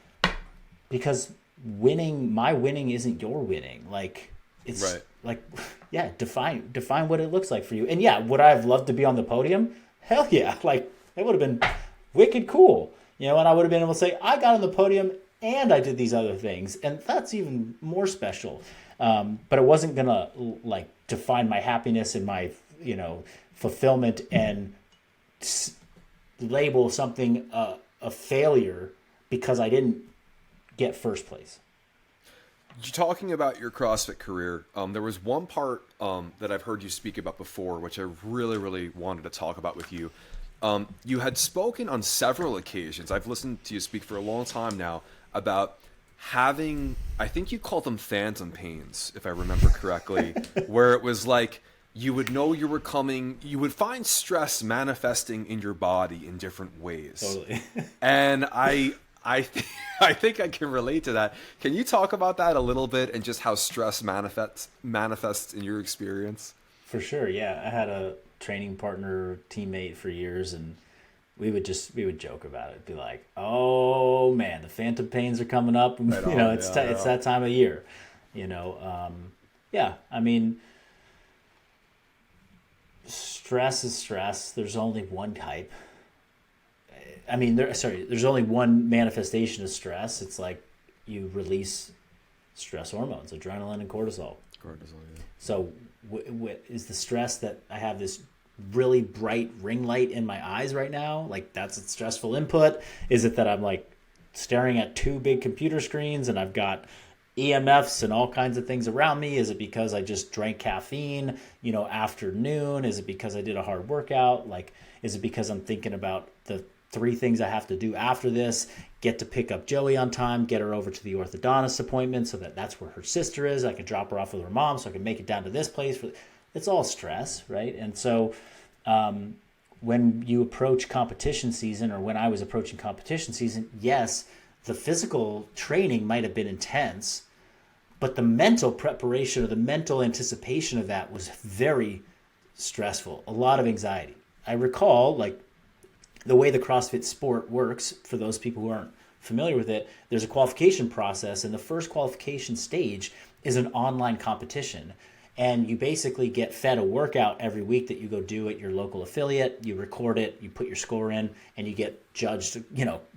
because my winning isn't your winning. Like, it's like, yeah, define what it looks like for you. And yeah, would I have loved to be on the podium? Hell yeah. Like, it would have been wicked cool. And I would have been able to say, I got on the podium and I did these other things. And that's even more special. But it wasn't going to like define my happiness and my, fulfillment and label something a failure because I didn't get first place. Talking about your CrossFit career, there was one part that I've heard you speak about before, which I really, really wanted to talk about with you. You had spoken on several occasions. I've listened to you speak for a long time now about having, I think you called them phantom pains, if I remember correctly, where it was like you would know you were coming, you would find stress manifesting in your body in different ways. Totally. And I think I can relate to that. Can you talk about that a little bit and just how stress manifests in your experience? For sure, yeah. I had a training partner, teammate for years, and we would joke about it. Be like, "Oh man, the phantom pains are coming up." It's that time of year. Yeah. I mean, stress is stress. There's only one type. I mean, there's only one manifestation of stress. It's like you release stress hormones, adrenaline and cortisol. Yeah. So is the stress that I have this really bright ring light in my eyes right now? Like, that's a stressful input? Is it that I'm like staring at two big computer screens and I've got EMFs and all kinds of things around me? Is it because I just drank caffeine, after noon? Is it because I did a hard workout? Like, is it because I'm thinking about the 3 things I have to do after this? Get to pick up Joey on time, get her over to the orthodontist appointment so that's where her sister is. I can drop her off with her mom so I can make it down to this place. It's all stress, right? And so when you approach competition season, or when I was approaching competition season, yes, the physical training might have been intense, but the mental preparation or the mental anticipation of that was very stressful, a lot of anxiety. I recall, like, the way the CrossFit sport works, for those people who aren't familiar with it, there's a qualification process, and the first qualification stage is an online competition. And you basically get fed a workout every week that you go do at your local affiliate. You record it, you put your score in, and you get judged,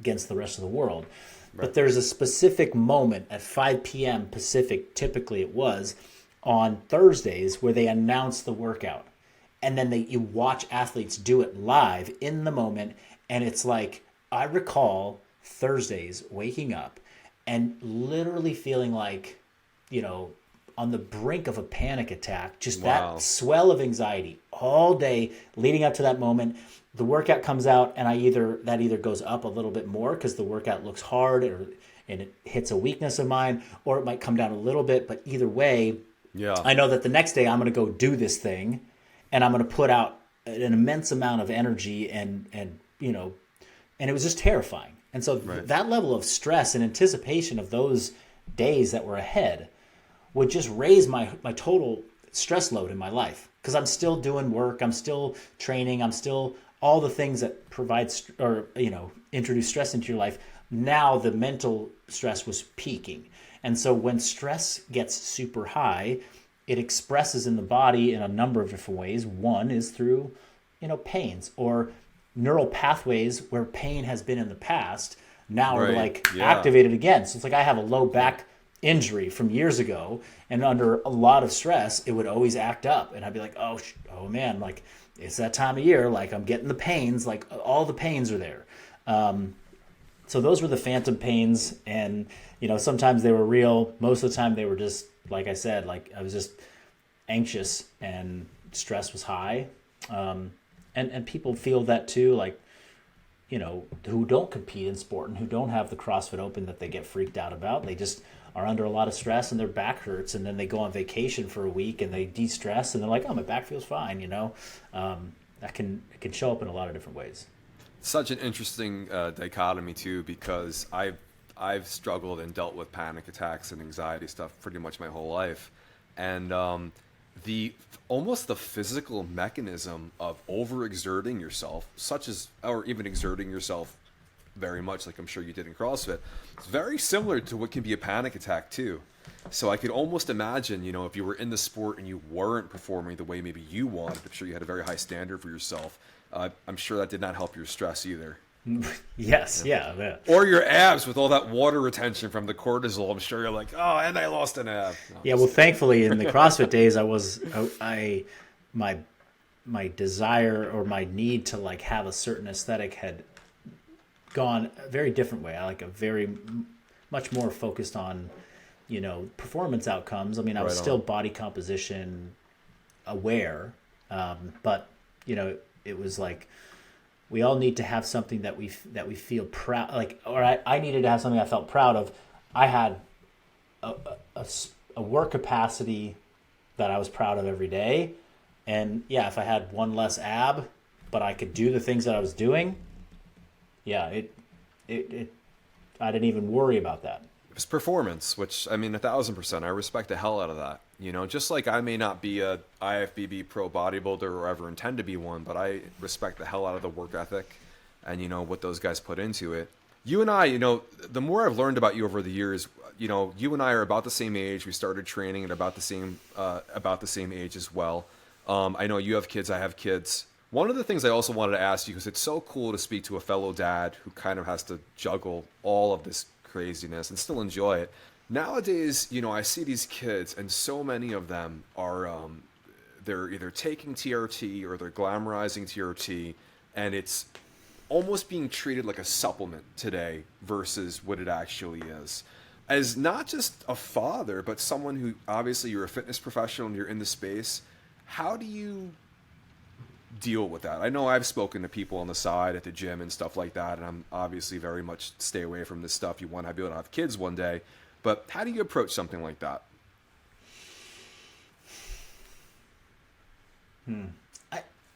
against the rest of the world. Right. But there's a specific moment at 5 p.m. Pacific, typically it was, on Thursdays, where they announce the workout. and then you watch athletes do it live in the moment, and it's like, I recall Thursdays waking up and literally feeling like, on the brink of a panic attack, just that Wow. swell of anxiety all day leading up to that moment. The workout comes out, and that either goes up a little bit more because the workout looks hard, and it hits a weakness of mine, or it might come down a little bit. But either way, Yeah. I know that the next day I'm going to go do this thing, and I'm going to put out an immense amount of energy, and it was just terrifying. And so Right. that level of stress and anticipation of those days that were ahead would just raise my total stress load in my life, because I'm still doing work, I'm still training, I'm still all the things that provide or introduce stress into your life. Now the mental stress was peaking. And so when stress gets super high, it expresses in the body in a number of different ways. One is through pains or neural pathways where pain has been in the past now are Right. like Yeah. activated again. So it's like I have a low back injury from years ago, and under a lot of stress it would always act up, and I'd be like, oh man, like it's that time of year, like I'm getting the pains, like all the pains are there. So those were the phantom pains, and sometimes they were real. Most of the time they were just, like I said, like I was just anxious and stress was high. And people feel that too, like who don't compete in sport and who don't have the CrossFit Open that they get freaked out about. They just are under a lot of stress and their back hurts, and then they go on vacation for a week and they de-stress and they're like, oh, my back feels fine. That can show up in a lot of different ways. Such an interesting dichotomy too, because I've struggled and dealt with panic attacks and anxiety stuff pretty much my whole life, and the almost the physical mechanism of overexerting yourself, or even exerting yourself very much, like I'm sure you did in CrossFit, it's very similar to what can be a panic attack too. So I could almost imagine, if you were in the sport and you weren't performing the way maybe you wanted, I'm sure you had a very high standard for yourself. I'm sure that did not help your stress either. Yes, yeah. Or your abs with all that water retention from the cortisol. I'm sure you're like, oh, and I lost an ab. No, Yeah, well, thankfully in the CrossFit days, my desire or my need to like have a certain aesthetic had gone a very different way. I like a very much more focused on, performance outcomes. I mean, I was Right still on. body composition aware, but it was like we all need to have something that we feel proud, like, or I needed to have something I felt proud of. I had a work capacity that I was proud of every day, and yeah, if I had one less ab, but I could do the things that I was doing, yeah, it I didn't even worry about that. It was performance, which, I mean, 1,000%. I respect the hell out of that. Just like I may not be a IFBB pro bodybuilder or ever intend to be one, but I respect the hell out of the work ethic and, what those guys put into it. You and I, the more I've learned about you over the years, you and I are about the same age. We started training at about the same age as well. I know you have kids, I have kids. One of the things I also wanted to ask you, because it's so cool to speak to a fellow dad who kind of has to juggle all of this craziness and still enjoy it. Nowadays, I see these kids, and so many of them are, they're either taking TRT or they're glamorizing TRT, and it's almost being treated like a supplement today versus what it actually is. As not just a father, but someone who, obviously you're a fitness professional and you're in the space, how do you deal with that? I know I've spoken to people on the side at the gym and stuff like that, and I'm obviously very much stay away from this stuff. You want to be able to have kids one day, but how do you approach something like that?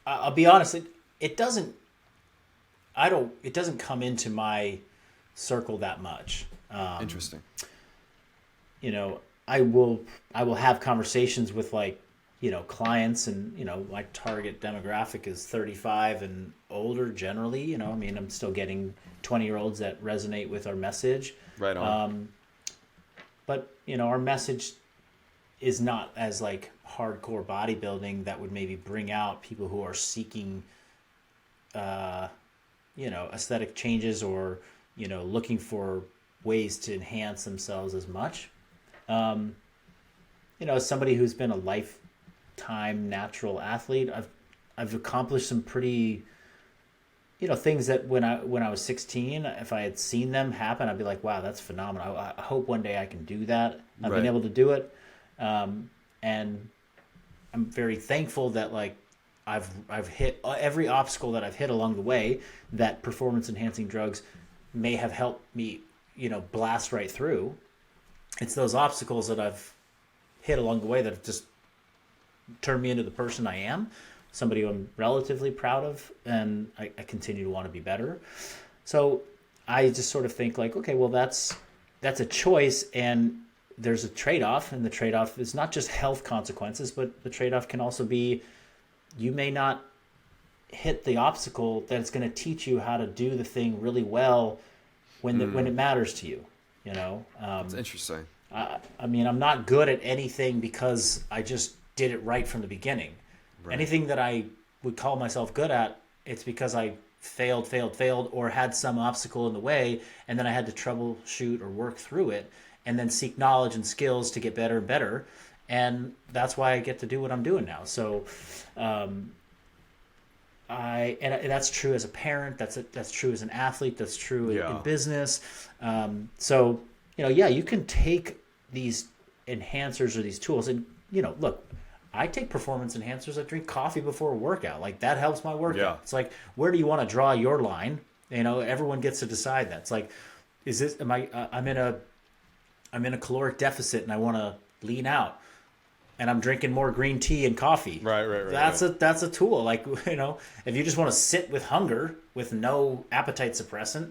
I'll be honest, it doesn't. I don't. It doesn't come into my circle that much. Interesting. I will have conversations with clients, and my target demographic is 35 and older generally. I mean, I'm still getting 20-year-olds that resonate with our message. Right on. But our message is not as hardcore bodybuilding that would maybe bring out people who are seeking aesthetic changes or looking for ways to enhance themselves as much. As somebody who's been a lifetime natural athlete, I've I've accomplished some pretty, things that when I was 16, if I had seen them happen, I'd be like, wow, that's phenomenal. I hope one day I can do that. I've been Right. able to do it. And I'm very thankful that like I've hit every obstacle that I've hit along the way that performance enhancing drugs may have helped me, blast right through. It's those obstacles that I've hit along the way that have just turned me into the person I am, somebody who I'm relatively proud of, and I continue to want to be better. So I just sort of think like, okay, well that's a choice, and there's a trade-off, and the trade-off is not just health consequences, but the trade-off can also be you may not hit the obstacle that's going to teach you how to do the thing really well when it matters to you. It's interesting. I mean, I'm not good at anything because I just did it right from the beginning. Right. Anything that I would call myself good at, it's because I failed, or had some obstacle in the way, and then I had to troubleshoot or work through it, and then seek knowledge and skills to get better and better. And that's why I get to do what I'm doing now. So, and that's true as a parent. That's true as an athlete. That's true Yeah. in business. So yeah, you can take these enhancers or these tools, and look, I take performance enhancers. I drink coffee before a workout. Like that helps my workout. Yeah. It's like, where do you want to draw your line? Everyone gets to decide that. It's like, is this? Am I? I'm in a caloric deficit and I want to lean out, and I'm drinking more green tea and coffee. Right. That's a tool. Like, if you just want to sit with hunger with no appetite suppressant,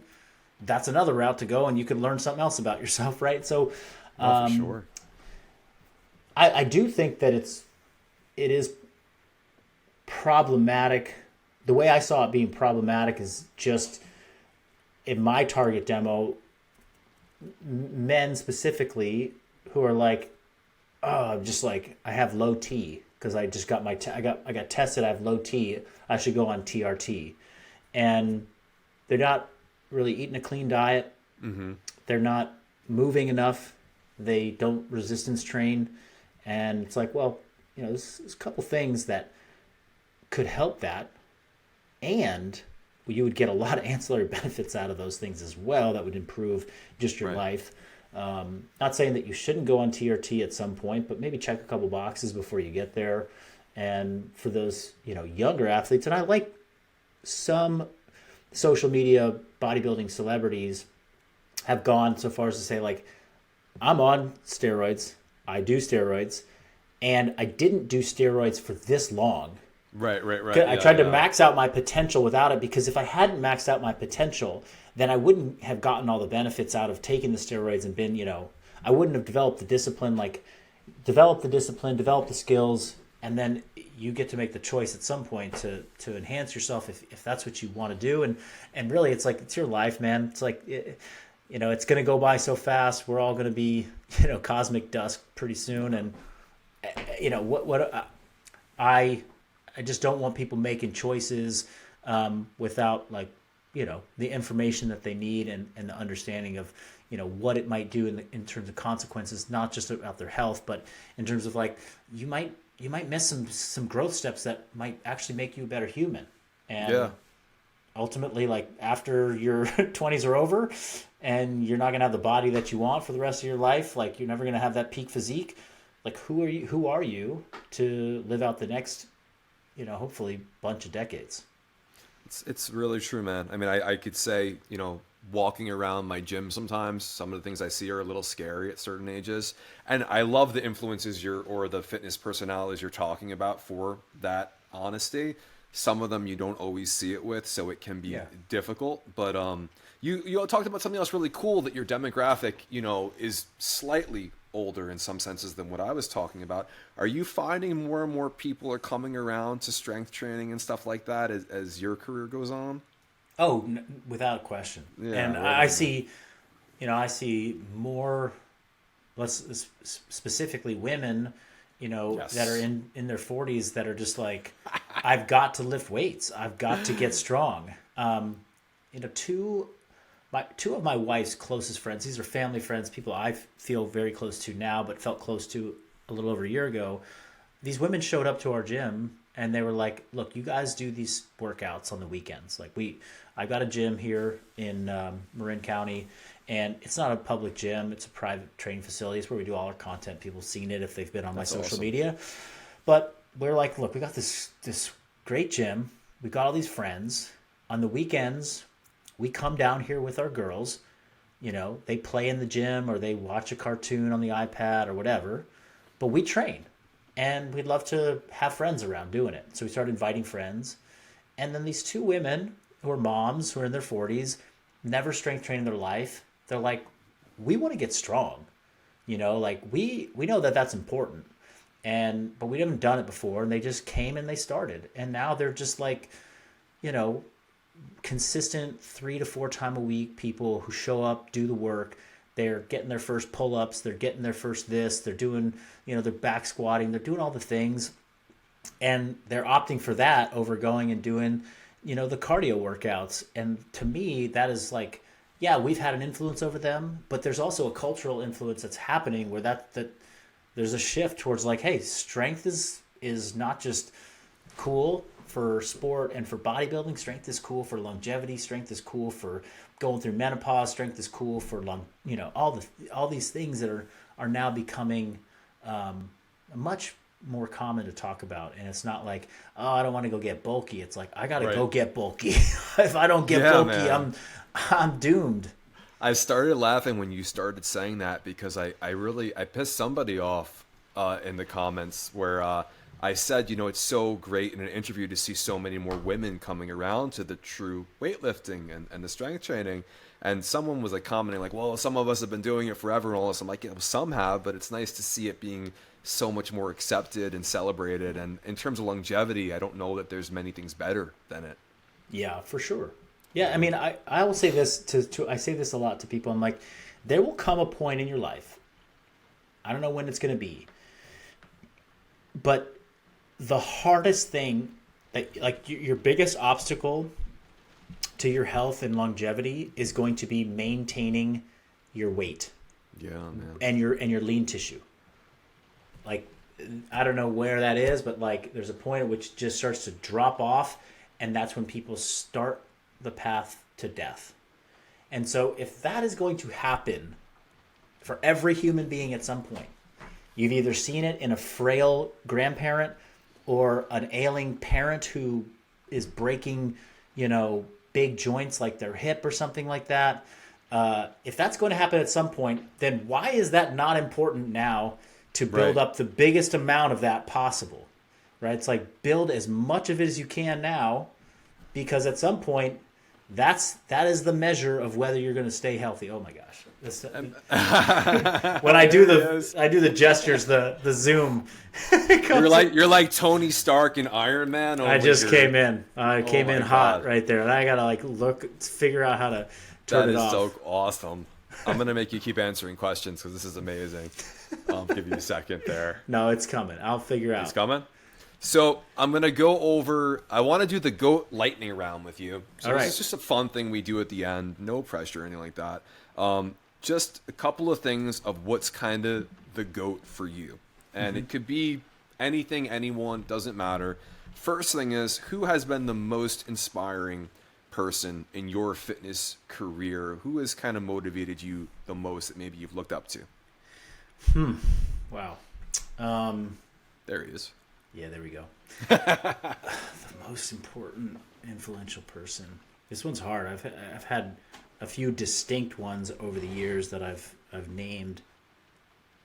that's another route to go, and you can learn something else about yourself, right? So, For sure. I do think that it is problematic. The way I saw it being problematic is just in my target demo, men specifically who are like, oh, I'm just like, I have low T because I just got I got tested. I have low T. I should go on TRT, and they're not really eating a clean diet. Mm-hmm. They're not moving enough. They don't resistance train, and it's like, well, there's a couple things that could help that, and you would get a lot of ancillary benefits out of those things as well that would improve just your Right. life. Not saying that you shouldn't go on TRT at some point, but maybe check a couple boxes before you get there. And for those younger athletes, and I like some social media bodybuilding celebrities have gone so far as to say, like, I'm on steroids, I do steroids, and I didn't do steroids for this long. Right. I tried to max out my potential without it, because if I hadn't maxed out my potential, then I wouldn't have gotten all the benefits out of taking the steroids and been, I wouldn't have developed the discipline, develop the skills, and then you get to make the choice at some point to enhance yourself if that's what you want to do. And really, it's like, it's your life, man. It's like, it's going to go by so fast. We're all going to be, cosmic dust pretty soon. And, I just don't want people making choices without the information that they need and the understanding of what it might do in terms of consequences, not just about their health, but in terms of you might miss some growth steps that might actually make you a better human. And ultimately, after your 20s are over and you're not going to have the body that you want for the rest of your life, you're never going to have that peak physique. Who are you to live out the next hopefully bunch of decades? It's really true, man. I mean, I could say, walking around my gym sometimes, some of the things I see are a little scary at certain ages. And I love the influences or the fitness personalities you're talking about for that honesty. Some of them you don't always see it with, so it can be difficult. But you talked about something else really cool, that your demographic, is slightly older in some senses than what I was talking about. Are you finding more and more people are coming around to strength training and stuff like that as your career goes on? Oh, without question. Yeah, and right. I see more, specifically women, Yes. that are in their 40s that are just like, I've got to lift weights. I've got to get strong. Two of my wife's closest friends, these are family friends, people I feel very close to now, but felt close to a little over a year ago. These women showed up to our gym and they were like, look, you guys do these workouts on the weekends. Like I got a gym here in Marin County, and it's not a public gym. It's a private training facility. It's where we do all our content. People have seen it if they've been on my social media. But we're like, look, we got this great gym. We got all these friends. On the weekends, we come down here with our girls. You know, they play in the gym or they watch a cartoon on the iPad or whatever. But we train. And we'd love to have friends around doing it. So we started inviting friends. And then these two women who are moms, who are in their 40s, never strength trained in their life. They're like, we want to get strong. You know, like we know that that's important. But we haven't done it before. And they just came and they started. And now they're just like, you know, consistent 3 to 4 times a week people who show up, do the work. They're getting their first pull-ups. They're getting their first this. They're doing, you know, they're back squatting. They're doing all the things. And they're opting for that over going and doing, you know, the cardio workouts. And to me, that is like, yeah, we've had an influence over them, but there's also a cultural influence that's happening where that there's a shift towards like, hey, strength is not just cool for sport and for bodybuilding. Strength is cool for longevity. Strength is cool for going through menopause. Strength is cool for you know, all these things that are now becoming much more common to talk about. And it's not like, oh, I don't want to go get bulky. It's like, I got to go get bulky. If I don't get bulky, man, I'm doomed. I started laughing when you started saying that because I pissed somebody off in the comments where I said, you know, it's so great in an interview to see so many more women coming around to the true weightlifting and the strength training. And someone was like commenting like, well, some of us have been doing it forever and all this. I'm like, yeah, some have, but it's nice to see it being so much more accepted and celebrated. And in terms of longevity, I don't know that there's many things better than it. Yeah, for sure. Yeah, I mean, I will say this I say this a lot to people. I'm like, there will come a point in your life, I don't know when it's going to be, but the hardest thing, like your biggest obstacle to your health and longevity is going to be maintaining your weight. Yeah, man. And your lean tissue. Like, I don't know where that is, but like there's a point at which it just starts to drop off, and that's when people start the path to death. And so if that is going to happen for every human being at some point, you've either seen it in a frail grandparent or an ailing parent who is breaking, you know, big joints like their hip or something like that. If that's going to happen at some point, then why is that not important now to build up the biggest amount of that possible? Right? It's like build as much of it as you can now, because at some point that is the measure of whether you're going to stay healthy. Oh my gosh. When I do the gestures, the zoom. You're like Tony Stark in Iron Man. I just came in. I came in hot right there, and I gotta like figure out how to turn it off. That is so awesome. I'm gonna make you keep answering questions because this is amazing. I'll give you a second there. No, it's coming. I'll figure out. It's coming. So I'm gonna go over. I want to do the GOAT lightning round with you. So this is just a fun thing we do at the end. No pressure or anything like that. Just a couple of things of what's kind of the GOAT for you. And it could be anything, anyone, doesn't matter. First thing is, who has been the most inspiring person in your fitness career? Who has kind of motivated you the most that maybe you've looked up to? Wow. There he is. Yeah, there we go. The most important, influential person. This one's hard. I've had a few distinct ones over the years that I've named.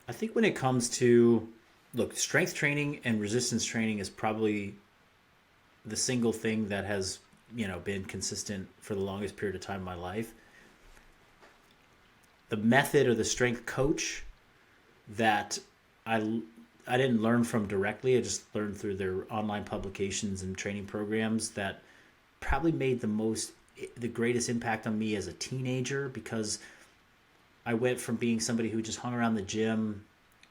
I think when it comes to, look, strength training and resistance training is probably the single thing that has, you know, been consistent for the longest period of time in my life. The method or the strength coach that I didn't learn from directly. I just learned through their online publications and training programs that probably made the greatest impact on me as a teenager, because I went from being somebody who just hung around the gym,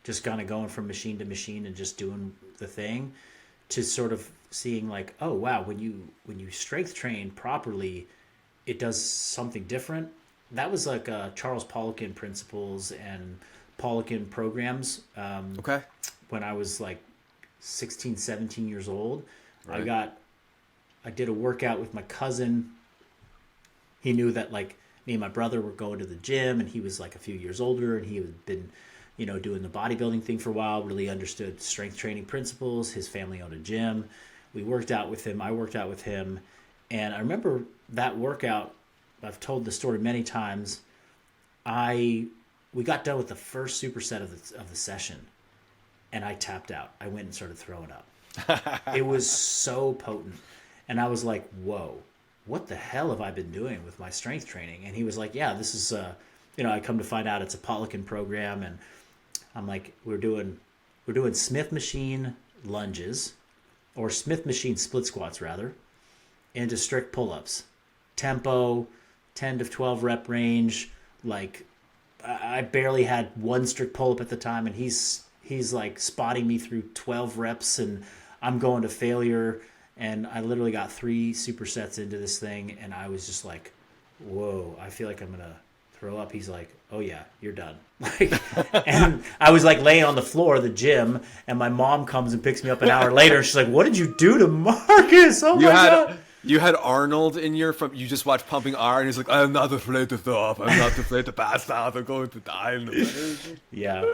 just kind of going from machine to machine and just doing the thing, to sort of seeing like, oh wow, when you strength train properly, it does something different. That was like Charles Poliquin principles and Poliquin programs. When I was like 16, 17 years old, Right. I did a workout with my cousin. He knew that like me and my brother were going to the gym, and he was like a few years older, and he had been, doing the bodybuilding thing for a while, really understood strength training principles. His family owned a gym. We worked out with him. I worked out with him. And I remember that workout, I've told the story many times. We got done with the first superset of the session, and I tapped out. I went and started throwing up. It was so potent. And I was like, whoa, what the hell have I been doing with my strength training? And he was like, yeah, this is, I come to find out it's a Polican program. And I'm like, we're doing Smith machine lunges, or Smith machine split squats rather, into strict pull-ups. Tempo, 10 to 12 rep range. Like, I barely had one strict pull-up at the time, and he's like spotting me through 12 reps, and I'm going to failure. And I literally got 3 supersets into this thing, and I was just like, whoa, I feel like I'm going to throw up. He's like, oh yeah, you're done. Like, and I was like laying on the floor of the gym, and my mom comes and picks me up an hour later, and she's like, what did you do to Marcus? Oh my God. You had Arnold in your you just watched Pumping Iron. He's like, I'm not afraid to throw up. I'm not afraid to pass out. I'm going to die. Yeah.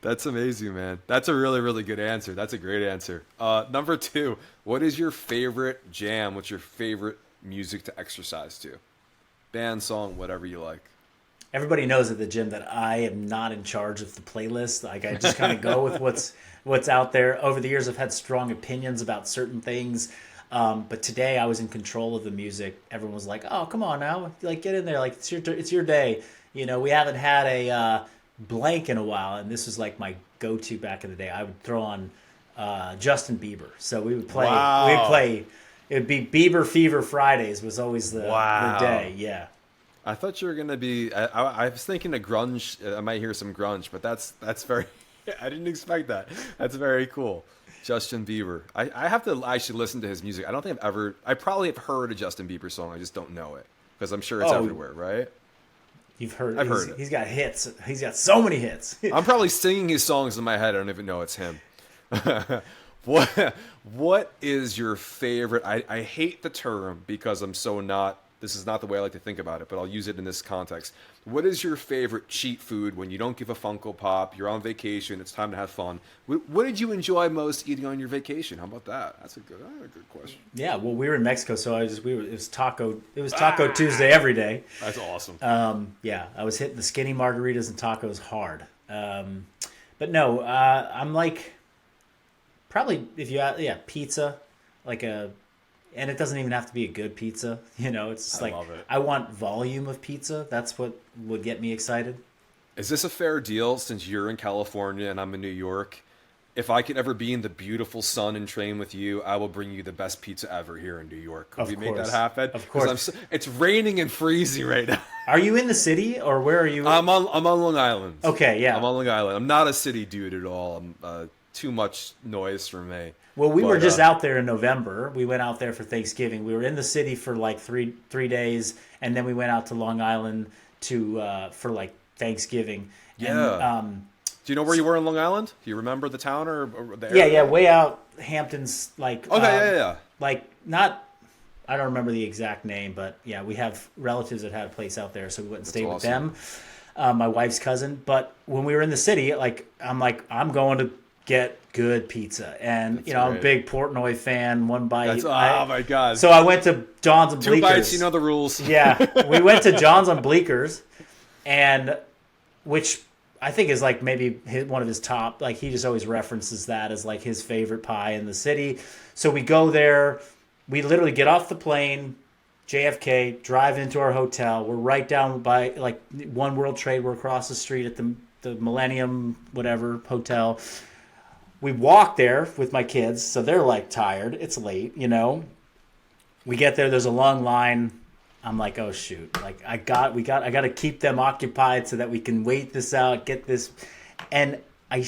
That's amazing, man. That's a really, really good answer. That's a great answer. Number 2, what is your favorite jam? What's your favorite music to exercise to? Band, song, whatever you like. Everybody knows at the gym that I am not in charge of the playlist. Like, I just kind of go with what's out there. Over the years, I've had strong opinions about certain things. But today I was in control of the music. Everyone was like, oh, come on now. Like, get in there. Like, it's your day. We haven't had a blank in a while. And this was like my go-to back in the day. I would throw on Justin Bieber. So we would play. Wow. We'd play. It would be Bieber Fever Fridays was always the day. Yeah. I thought you were going to be... I was thinking of grunge. I might hear some grunge, but that's very... I didn't expect that. That's very cool. Justin Bieber. I should listen to his music. I don't think I probably have heard a Justin Bieber song. I just don't know it because I'm sure it's everywhere, right? I've heard it. He's got hits. He's got so many hits. I'm probably singing his songs in my head. I don't even know it's him. What is your favorite? I hate the term because I'm so not. This is not the way I like to think about it, but I'll use it in this context. What is your favorite cheat food when you don't give a Funko Pop, you're on vacation, it's time to have fun? What did you enjoy most eating on your vacation? How about that? That's a good question. Yeah, well, we were in Mexico, so it was Taco Tuesday every day. That's awesome. Yeah, I was hitting the skinny margaritas and tacos hard. But no, I'm like, probably pizza, and it doesn't even have to be a good pizza. It's just love it. I want volume of pizza. That's what would get me excited. Is this a fair deal since you're in California and I'm in New York? If I could ever be in the beautiful sun and train with you, I will bring you the best pizza ever here in New York. Could we make that happen? Of course. It's raining and freezing right now. Are you in the city or where are you? I'm on Long Island. Okay, yeah. I'm on Long Island. I'm not a city dude at all. I'm too much noise for me. Well, we were just out there in November. We went out there for Thanksgiving. We were in the city for like three days, and then we went out to Long Island for like Thanksgiving. Yeah. And, do you know where you were in Long Island? Do you remember the town or the area? Yeah, way out Hamptons. Like yeah. Like not, I don't remember the exact name, but yeah, we have relatives that had a place out there, so we went and stayed with them. My wife's cousin. But when we were in the city, I'm going to get good pizza, and I'm a big Portnoy fan. One bite. Oh my God! So I went to John's on Bleeckers. 2 bites, you know the rules. Yeah, we went to John's on Bleeckers, and which I think is like maybe one of his top. Like, he just always references that as like his favorite pie in the city. So we go there. We literally get off the plane, JFK, drive into our hotel. We're right down by like One World Trade. We're across the street at the Millennium whatever hotel. We walk there with my kids, so they're like tired. It's late, We get there. There's a long line. I'm like, oh shoot! Like I got to keep them occupied so that we can wait this out, get this. And I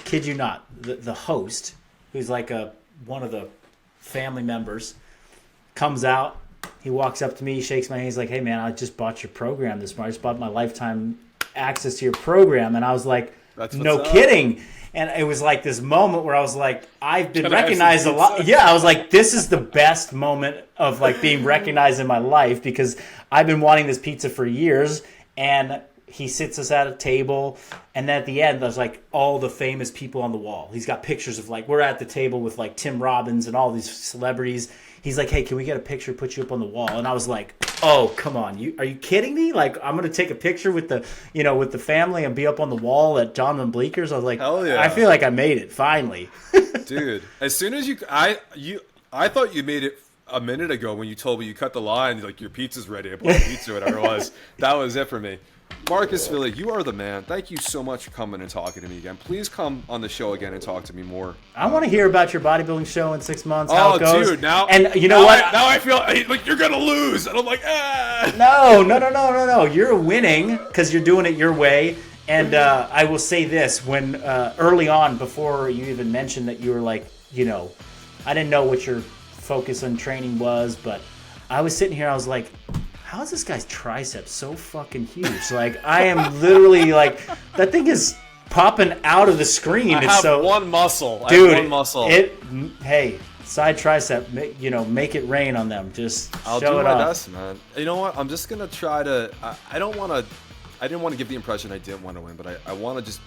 kid you not, the host, who's like one of the family members, comes out. He walks up to me, shakes my hand. He's like, hey man, I just bought your program this morning. I just bought my lifetime access to your program, and I was like, That's what's no up. kidding. And it was like this moment where I was like, I've been Can I have recognized a some lot. pizza? Yeah, I was like, this is the best moment of like being recognized in my life because I've been wanting this pizza for years. And he sits us at a table, and then at the end, there's like all the famous people on the wall. He's got pictures of like, we're at the table with like Tim Robbins and all these celebrities. He's like, hey, can we get a picture, put you up on the wall? And I was like, oh, come on. Are you kidding me? Like, I'm going to take a picture with the, with the family and be up on the wall at John and Bleeker's. I was like, Hell yeah. I feel like I made it finally. Dude, as soon as I thought you made it a minute ago when you told me you cut the line, like your pizza's ready, I bought pizza or whatever it was. That was it for me. Marcus Philly, you are the man. Thank you so much for coming and talking to me again. Please come on the show again and talk to me more. I want to hear about your bodybuilding show in 6 months, how it goes. Dude, now and you know what? Now I feel like you're gonna lose, and I'm like, ah. No. You're winning because you're doing it your way. And I will say this: when early on, before you even mentioned that you were like, I didn't know what your focus on training was, but I was sitting here, I was like, how is this guy's triceps so fucking huge? Like, I am literally like, that thing is popping out of the screen. I have one muscle. Dude, I have one muscle. Hey, side tricep, make it rain on them. Just I'll show do it my off. best, man. You know what? I'm just gonna try to. I didn't want to give the impression I didn't want to win, but I want to just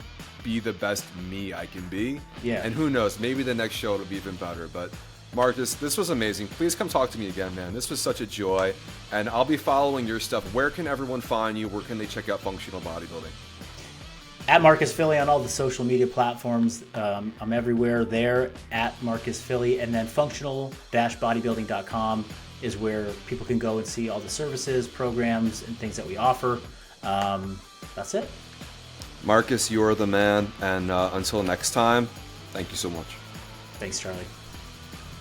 be the best me I can be. Yeah. And who knows? Maybe the next show it'll be even better. But Marcus, this was amazing. Please come talk to me again, man. This was such a joy, and I'll be following your stuff. Where can everyone find you? Where can they check out Functional Bodybuilding? At Marcus Philly on all the social media platforms. I'm everywhere there at Marcus Philly. And then functional-bodybuilding.com is where people can go and see all the services, programs, and things that we offer. That's it. Marcus, you're the man. And until next time, thank you so much. Thanks, Charlie.